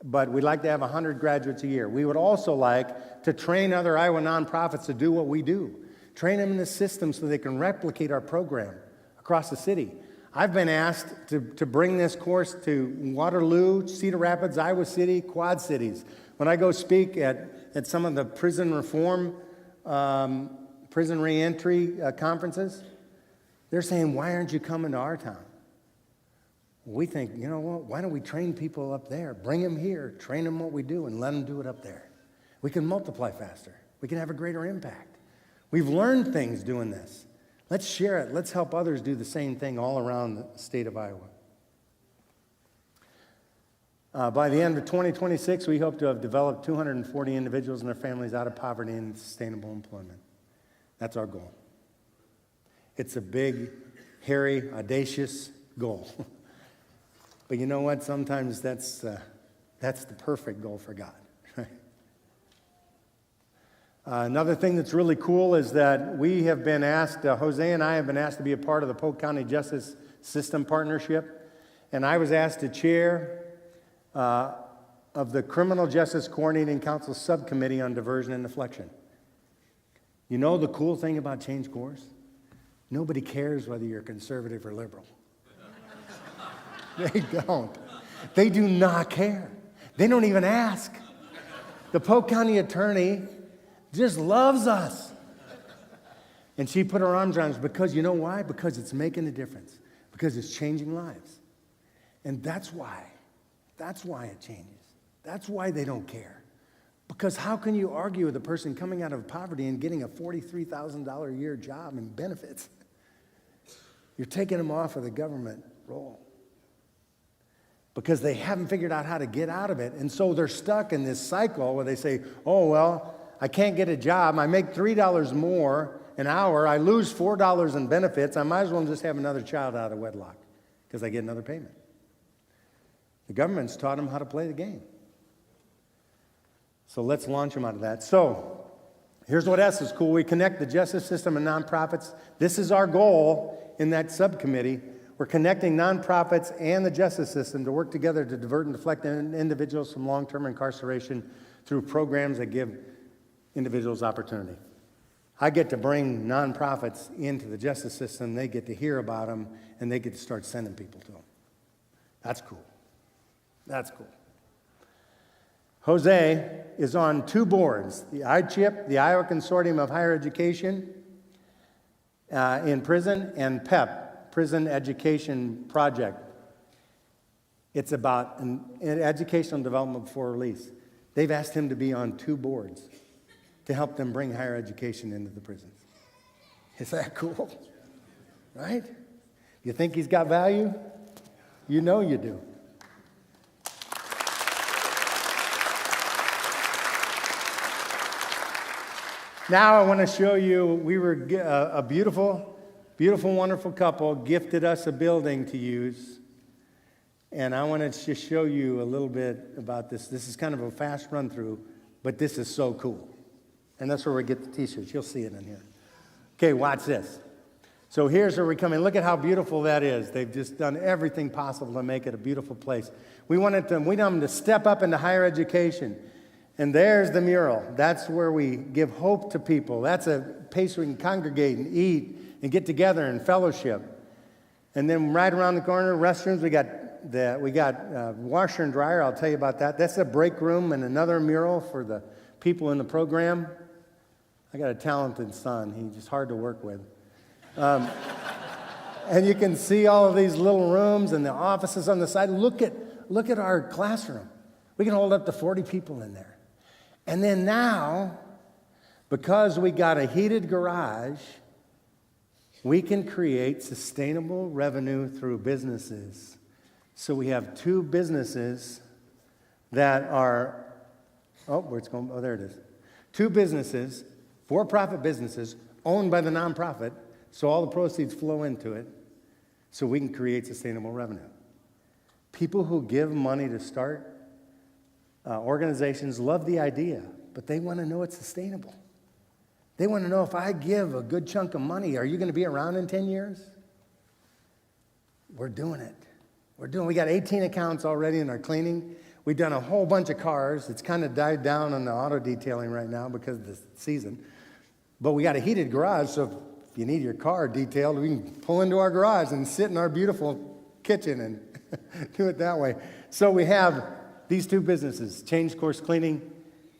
but we'd like to have 100 graduates a year. We would also like to train other Iowa nonprofits to do what we do. Train them in the system so they can replicate our program across the city. I've been asked to bring this course to Waterloo, Cedar Rapids, Iowa City, Quad Cities. When I go speak at some of the prison reform, prison reentry conferences, they're saying, why aren't you coming to our town? We think, you know what, why don't we train people up there? Bring them here, train them what we do, and let them do it up there. We can multiply faster. We can have a greater impact. We've learned things doing this. Let's share it. Let's help others do the same thing all around the state of Iowa. By the end of 2026, we hope to have developed 240 individuals and their families out of poverty and sustainable employment. That's our goal. It's a big, hairy, audacious goal. But you know what? Sometimes that's the perfect goal for God. Another thing that's really cool is that we have been asked, Jose and I have been asked to be a part of the Polk County Justice System Partnership, and I was asked to chair of the Criminal Justice Coordinating Council Subcommittee on Diversion and Deflection. You know the cool thing about Change Course? Nobody cares whether you're conservative or liberal. They don't. They do not care. They don't even ask. The Polk County attorney just loves us. And she put her arms around us because, you know why? Because it's making a difference. Because it's changing lives. And that's why it changes. That's why they don't care. Because how can you argue with a person coming out of poverty and getting a $43,000 a year job and benefits? You're taking them off of the government role. Because they haven't figured out how to get out of it. And so they're stuck in this cycle where they say, oh, well, I can't get a job. I make $3 more an hour. I lose $4 in benefits. I might as well just have another child out of wedlock because I get another payment. The government's taught them how to play the game. So let's launch them out of that. So here's what else is cool. We connect the justice system and nonprofits. This is our goal in that subcommittee. We're connecting nonprofits and the justice system to work together to divert and deflect individuals from long-term incarceration through programs that give individuals opportunity. I get to bring nonprofits into the justice system. They get to hear about them, and they get to start sending people to them. That's cool. That's cool. Jose is on 2 boards, the ICHIP, the Iowa Consortium of Higher Education in Prison, and PEP, Prison Education Project. It's about an educational development before release. They've asked him to be on 2 boards to help them bring higher education into the prisons. Is that cool? Right? You think he's got value? You know you do. Now I want to show you, we were a beautiful, wonderful couple gifted us a building to use. And I want to just show you a little bit about this. This is kind of a fast run through, but this is so cool. And that's where we get the t-shirts. You'll see it in here. Okay, watch this. So here's where we come in. Look at how beautiful that is. They've just done everything possible to make it a beautiful place. We want them to step up into higher education. And there's the mural. That's where we give hope to people. That's a place where we can congregate and eat and get together and fellowship. And then right around the corner, restrooms, we got washer and dryer. I'll tell you about that. That's a break room and another mural for the people in the program. I got a talented son. He's just hard to work with. And you can see all of these little rooms and the offices on the side. Look at our classroom. We can hold up to 40 people in there. And then now, Because we got a heated garage, we can create sustainable revenue through businesses. So we have 2 businesses that are, where's it going? Oh, there it is. 2 businesses, for-profit businesses, owned by the nonprofit, so all the proceeds flow into it, so we can create sustainable revenue. People who give money to start organizations love the idea, but they want to know it's sustainable. They want to know, if I give a good chunk of money, are you going to be around in 10 years? We're doing it. We got 18 accounts already in our cleaning. We've done a whole bunch of cars. It's kind of died down on the auto detailing right now because of the season. But we got a heated garage, so if you need your car detailed, we can pull into our garage and sit in our beautiful kitchen and do it that way. So we have these 2 businesses, Change Course Cleaning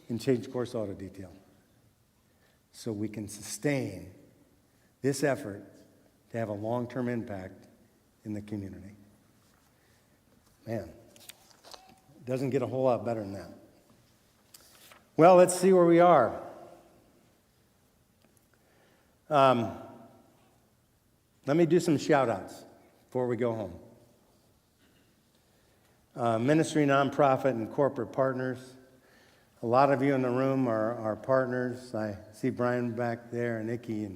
and Change Course Auto Detail. So we can sustain this effort to have a long-term impact in the community. Man, it doesn't get a whole lot better than that. Well, let's see where we are. Let me do some shout-outs before we go home. Ministry, nonprofit, and corporate partners. A lot of you in the room are partners. I see Brian back there, and Nikki,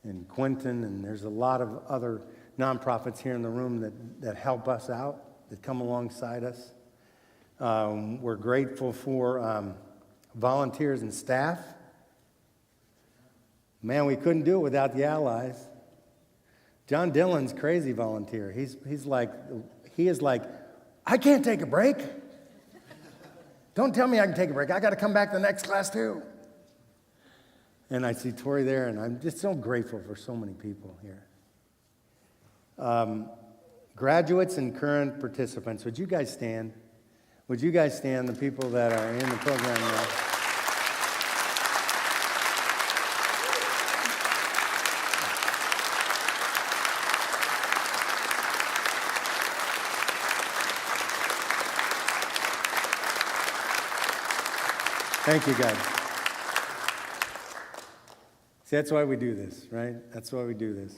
and Quentin, and there's a lot of other nonprofits here in the room that help us out, that come alongside us. We're grateful for volunteers and staff. Man, we couldn't do it without the allies. John Dillon's crazy volunteer. He is like, I can't take a break. Don't tell me I can take a break. I got to come back to the next class too. And I see Tori there, and I'm just so grateful for so many people here. Graduates and current participants, would you guys stand? Would you guys stand, the people that are in the program now? Thank you, guys. See, that's why we do this, right? That's why we do this.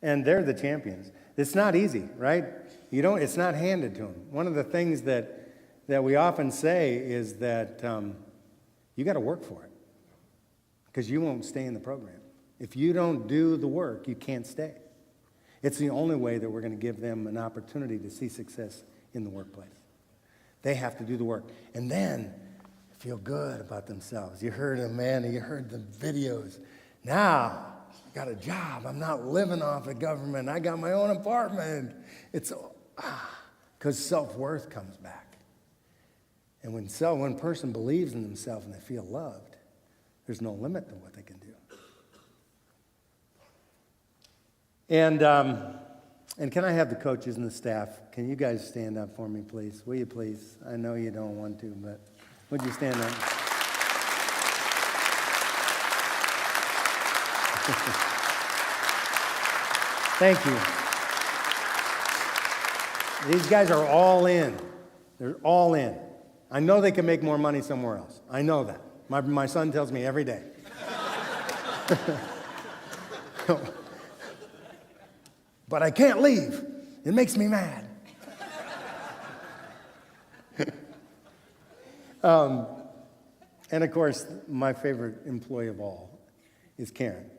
And they're the champions. It's not easy, right? It's not handed to them. One of the things that we often say is that you got to work for it, because you won't stay in the program. If you don't do the work, you can't stay. It's the only way that we're going to give them an opportunity to see success in the workplace. They have to do the work. And then feel good about themselves. You heard Amanda, you heard the videos. Now, I got a job. I'm not living off the government. I got my own apartment. It's because self-worth comes back. And when one person believes in themselves and they feel loved, there's no limit to what they can do. And can I have the coaches and the staff, can you guys stand up for me, please? Will you please? I know you don't want to, but would you stand up? Thank you. These guys are all in. They're all in. I know they can make more money somewhere else. I know that. My son tells me every day. But I can't leave. It makes me mad. And of course, my favorite employee of all is Karen.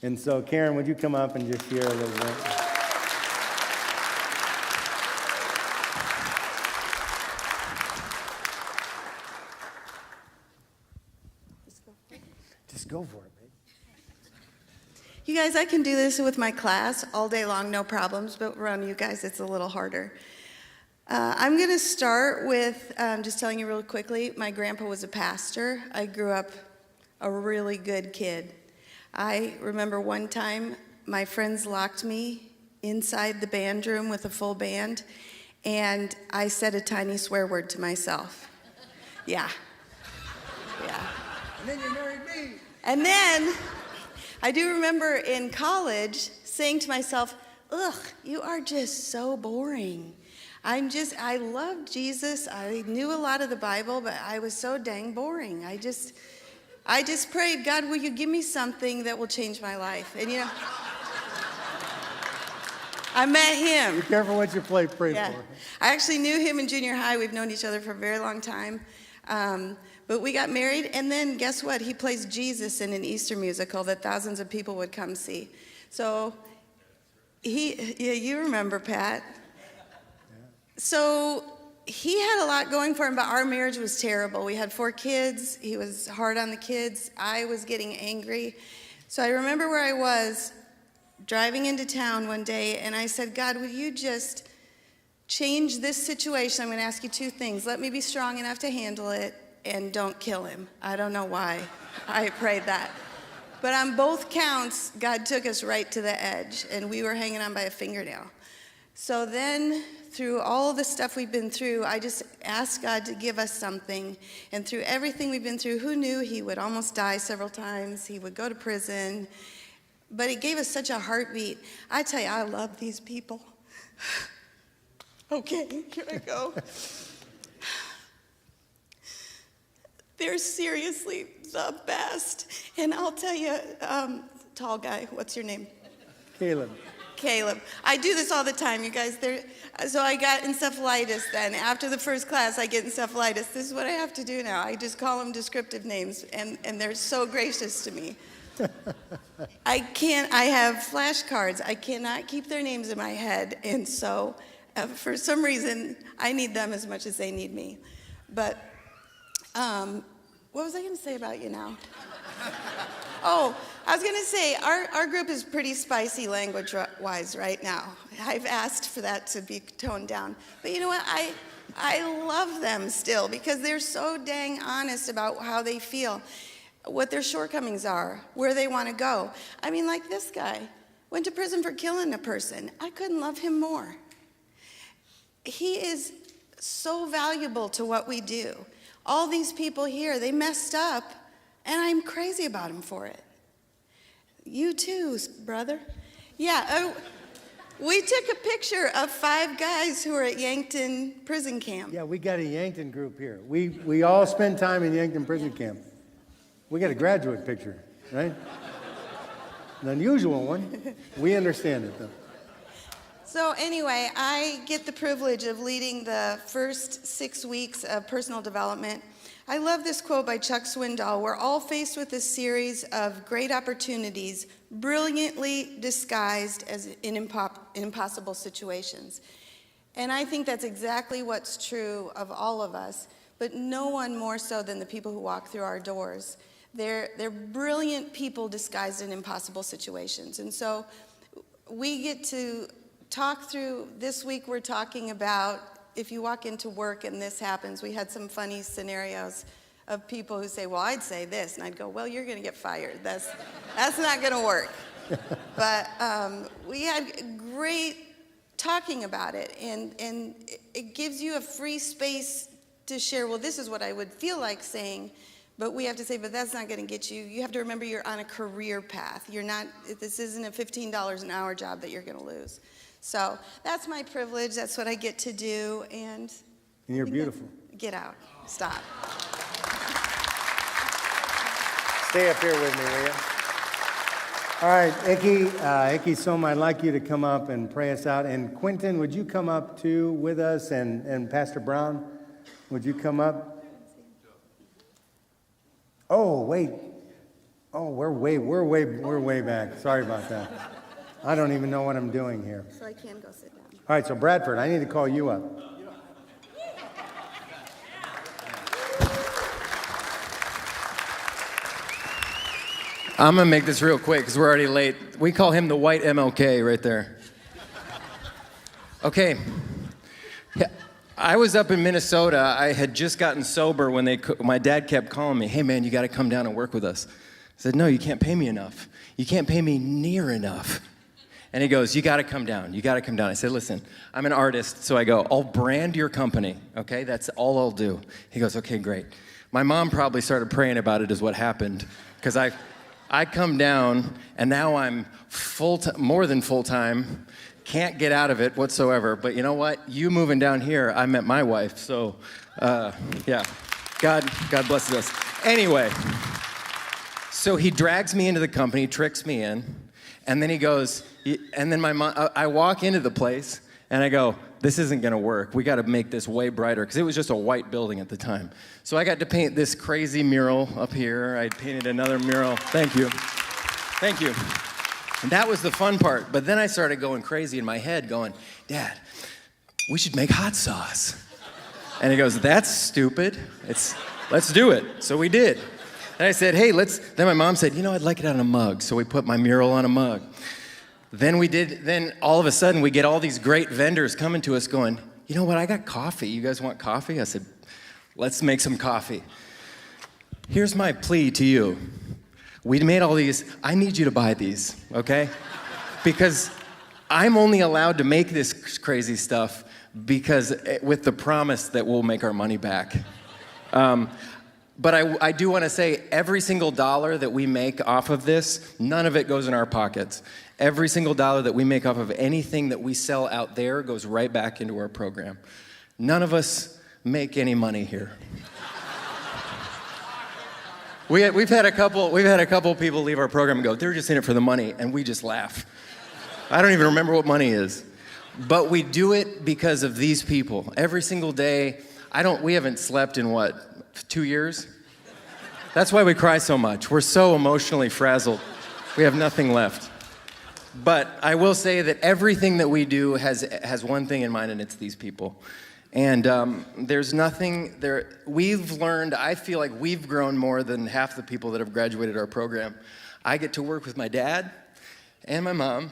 And so, Karen, would you come up and just share a little bit? Just go for it, babe. You guys, I can do this with my class all day long, no problems, but around you guys, it's a little harder. I'm going to start with just telling you real quickly, my grandpa was a pastor. I grew up a really good kid. I remember one time my friends locked me inside the band room with a full band, and I said a tiny swear word to myself. Yeah. And then you married me. And then I do remember in college saying to myself, ugh, you are just so boring. I loved Jesus. I knew a lot of the Bible, but I was so dang boring. I just prayed, God, will you give me something that will change my life? And I met him. Be careful what you pray for. I actually knew him in junior high. We've known each other for a very long time. But we got married, and then guess what? He plays Jesus in an Easter musical that thousands of people would come see. So you remember, Pat. So he had a lot going for him, but our marriage was terrible. We had 4 kids. He was hard on the kids. I was getting angry. So I remember where I was driving into town one day, and I said, God, will you just change this situation? I'm going to ask you 2 things. Let me be strong enough to handle it, and don't kill him. I don't know why I prayed that. But on both counts, God took us right to the edge, and we were hanging on by a fingernail. So then, through all the stuff we've been through, I just asked God to give us something. And through everything we've been through, who knew he would almost die several times? He would go to prison. But it gave us such a heartbeat. I tell you, I love these people. Okay, here I go. They're seriously the best. And I'll tell you, tall guy, what's your name? Caleb. Caleb. I do this all the time, you guys. So I got encephalitis then. After the first class, I get encephalitis. This is what I have to do now. I just call them descriptive names, and they're so gracious to me. I have flashcards. I cannot keep their names in my head, and so for some reason, I need them as much as they need me. But what was I going to say about you now? Oh, I was going to say, our group is pretty spicy language-wise right now. I've asked for that to be toned down. But you know what? I love them still because they're so dang honest about how they feel, what their shortcomings are, where they want to go. I mean, like this guy went to prison for killing a person. I couldn't love him more. He is so valuable to what we do. All these people here, they messed up, and I'm crazy about him for it. You too, brother. Yeah, we took a picture of 5 guys who were at Yankton prison camp. Yeah, we got a Yankton group here. We all spend time in Yankton prison camp. We got a graduate picture, right? An unusual one. We understand it, though. So anyway, I get the privilege of leading the first 6 weeks of personal development. I love this quote by Chuck Swindoll. We're all faced with a series of great opportunities, brilliantly disguised as in impossible situations. And I think that's exactly what's true of all of us, but no one more so than the people who walk through our doors. They're brilliant people disguised in impossible situations. And so we get to talk through, this week we're talking about if you walk into work and this happens. We had some funny scenarios of people who say, well, I'd say this. And I'd go, well, you're going to get fired. That's not going to work. But we had great talking about it. And it gives you a free space to share, well, this is what I would feel like saying. But we have to say, but that's not going to get you. You have to remember you're on a career path. This isn't a $15 an hour job that you're going to lose. So that's my privilege. That's what I get to do. And you're beautiful. Get out. Stop. Stay up here with me, will you? All right, Icky Som, I'd like you to come up and pray us out. And Quentin, would you come up too with us? And Pastor Brown, would you come up? Oh, wait. Oh, we're way back. Sorry about that. I don't even know what I'm doing here. So I can go sit down. All right, so Bradford, I need to call you up. I'm going to make this real quick because we're already late. We call him the white MLK right there. Okay. I was up in Minnesota. I had just gotten sober when my dad kept calling me, hey, man, you got to come down and work with us. I said, no, you can't pay me enough. You can't pay me near enough. And he goes, you got to come down. You got to come down. I said, listen, I'm an artist. So I go, I'll brand your company. Okay, that's all I'll do. He goes, okay, great. My mom probably started praying about it is what happened because I come down and now I'm more than full-time. Can't get out of it whatsoever. But you know what? You moving down here, I met my wife. So, yeah, God blesses us. Anyway, So he drags me into the company, tricks me in, and then he goes, and then my mom, I walk into the place, and I go, this isn't gonna work. We gotta make this way brighter, because it was just a white building at the time. So I got to paint this crazy mural up here. I painted another mural. Thank you. Thank you. And that was the fun part. But then I started going crazy in my head, going, Dad, we should make hot sauce. And he goes, that's stupid. Let's do it. So we did. And I said, hey, then my mom said, I'd like it on a mug. So we put my mural on a mug. Then all of a sudden we get all these great vendors coming to us going, you know what, I got coffee. You guys want coffee? I said, let's make some coffee. Here's my plea to you. We made all these, I need you to buy these, okay? Because I'm only allowed to make this crazy stuff because with the promise that we'll make our money back. But I do want to say every single dollar that we make off of this, none of it goes in our pockets. Every single dollar that we make off of anything that we sell out there goes right back into our program. None of us make any money here. We've had a couple people leave our program and go, they're just in it for the money, and we just laugh. I don't even remember what money is. But we do it because of these people. Every single day, we haven't slept in 2 years? That's why we cry so much. We're so emotionally frazzled. We have nothing left. But I will say that everything that we do has one thing in mind, and it's these people. And there's nothing there. We've learned, I feel like we've grown more than half the people that have graduated our program. I get to work with my dad and my mom,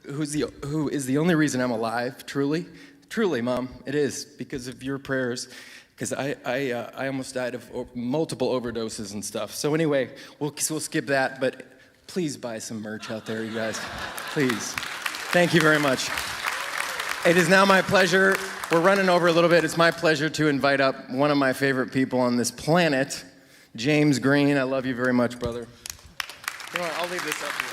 who is the only reason I'm alive, truly. Truly, Mom, it is, because of your prayers. Because I almost died of multiple overdoses and stuff. So anyway, we'll skip that, but please buy some merch out there, you guys. Please. Thank you very much. It is now my pleasure. We're running over a little bit. It's my pleasure to invite up one of my favorite people on this planet, James Green. I love you very much, brother. Come on, I'll leave this up here.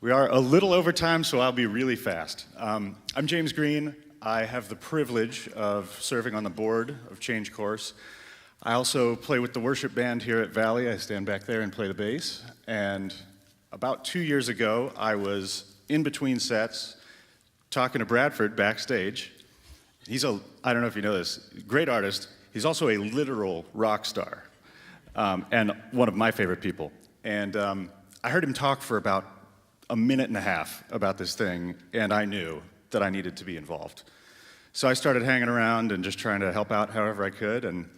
We are a little over time, so I'll be really fast. I'm James Green. I have the privilege of serving on the board of Change Course. I also play with the worship band here at Valley. I stand back there and play the bass. And about 2 years ago, I was in between sets talking to Bradford backstage. I don't know if you know this, great artist. He's also a literal rock star and one of my favorite people. And I heard him talk for about a minute and a half about this thing, and I knew that I needed to be involved. So I started hanging around and just trying to help out however I could. And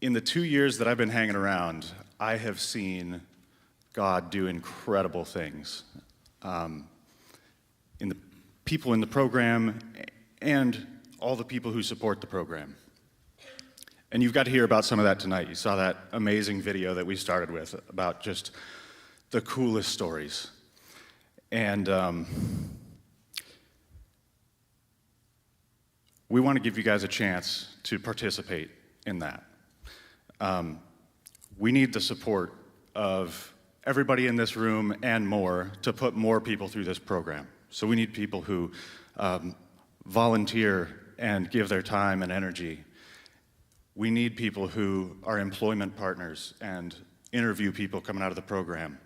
in the 2 years that I've been hanging around, I have seen God do incredible things in the people in the program and all the people who support the program. And you've got to hear about some of that tonight. You saw that amazing video that we started with about just the coolest stories. And we want to give you guys a chance to participate in that. We need the support of everybody in this room and more to put more people through this program. So we need people who volunteer and give their time and energy. We need people who are employment partners and interview people coming out of the program.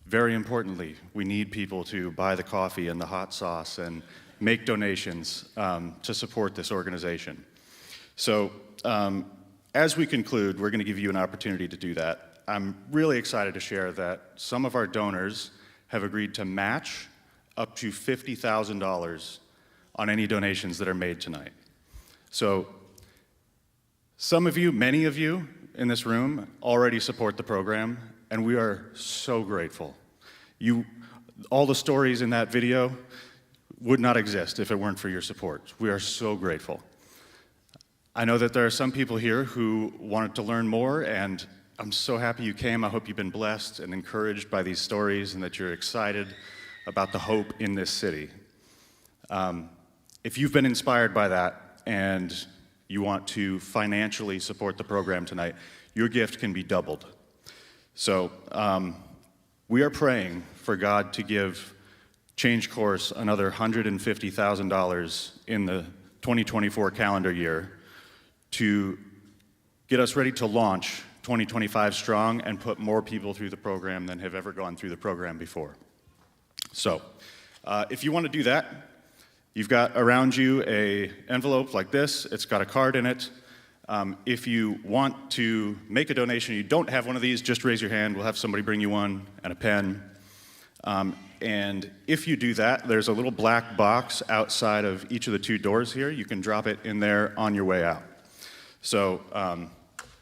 Very importantly, we need people to buy the coffee and the hot sauce and make donations to support this organization. So as we conclude, we're going to give you an opportunity to do that. I'm really excited to share that some of our donors have agreed to match up to $50,000 on any donations that are made tonight. So some of you, many of you in this room already support the program, and we are so grateful. All the stories in that video would not exist if it weren't for your support. We are so grateful. I know that there are some people here who wanted to learn more, and I'm so happy you came. I hope you've been blessed and encouraged by these stories and that you're excited about the hope in this city. If you've been inspired by that and you want to financially support the program tonight, your gift can be doubled. So we are praying for God to give Change Course another $150,000 in the 2024 calendar year to get us ready to launch 2025 strong and put more people through the program than have ever gone through the program before. So, if you want to do that, you've got around you an envelope like this. It's got a card in it. If you want to make a donation, you don't have one of these, just raise your hand. We'll have somebody bring you one and a pen. And if you do that, there's a little black box outside of each of the 2 doors here. You can drop it in there on your way out. So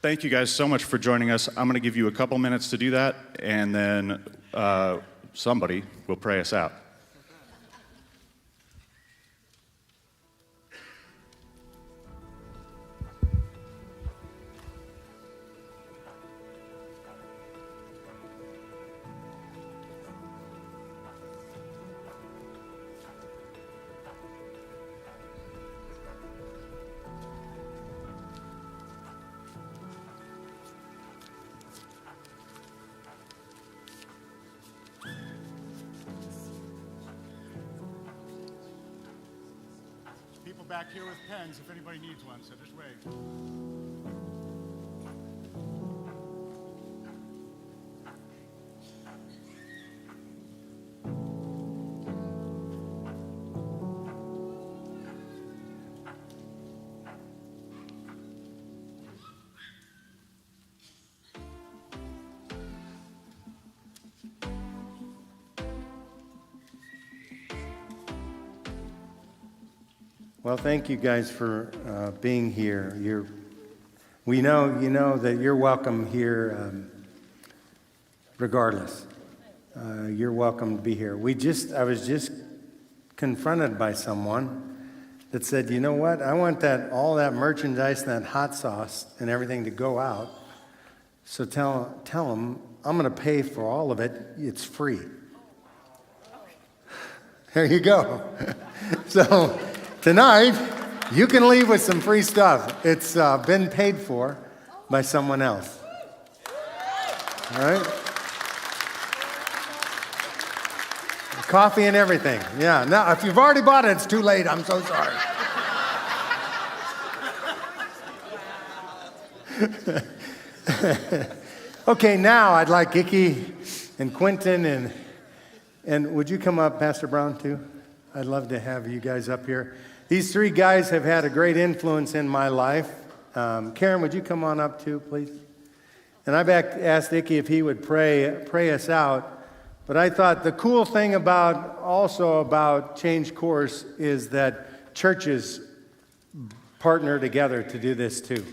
thank you guys so much for joining us. I'm going to give you a couple minutes to do that, and then somebody will pray us out. Back here with pens if anybody needs one, so just wave. Well, thank you guys for being here. We know that you're welcome here regardless. You're welcome to be here. I was just confronted by someone that said, you know what? I want all that merchandise and that hot sauce and everything to go out. So tell them I'm going to pay for all of it. It's free. There you go. So tonight, you can leave with some free stuff. It's been paid for by someone else. All right? Coffee and everything. Yeah. Now, if you've already bought it, it's too late. I'm so sorry. Okay, now I'd like Icky and Quentin and would you come up, Pastor Brown, too? I'd love to have you guys up here. These 3 guys have had a great influence in my life. Karen, would you come on up too, please? And I've asked Icky if he would pray us out. But I thought the cool thing about Change Course is that churches partner together to do this too.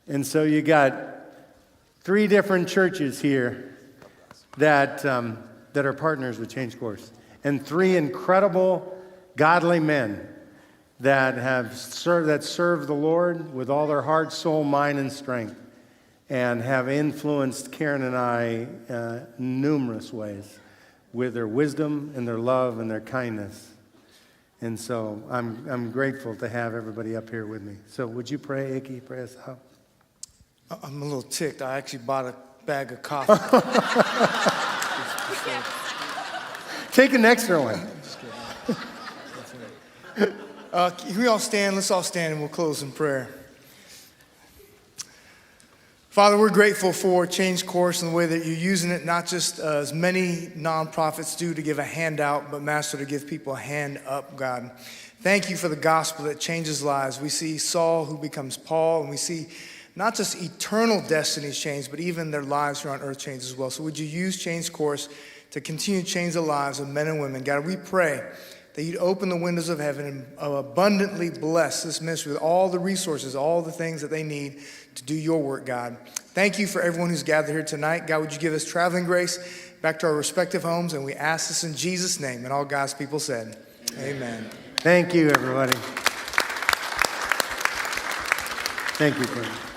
And so you got 3 different churches here that are partners with Change Course. And 3 incredible, godly men that serve the Lord with all their heart, soul, mind, and strength, and have influenced Karen and I numerous ways with their wisdom and their love and their kindness. And so I'm grateful to have everybody up here with me. So would you pray, Icky? Pray us out. I'm a little ticked. I actually bought a bag of coffee. Take an extra one. Can we all stand? Let's all stand and we'll close in prayer. Father, we're grateful for Change Course and the way that you're using it, not just as many nonprofits do to give a handout, but Master, to give people a hand up, God. Thank you for the gospel that changes lives. We see Saul who becomes Paul, and we see not just eternal destinies change, but even their lives here on earth change as well. So would you use Change Course to continue to change the lives of men and women? God, we pray that you'd open the windows of heaven and abundantly bless this ministry with all the resources, all the things that they need to do your work, God. Thank you for everyone who's gathered here tonight. God, would you give us traveling grace back to our respective homes? And we ask this in Jesus' name. And all God's people said, amen. Thank you, everybody. Thank you, Quentin.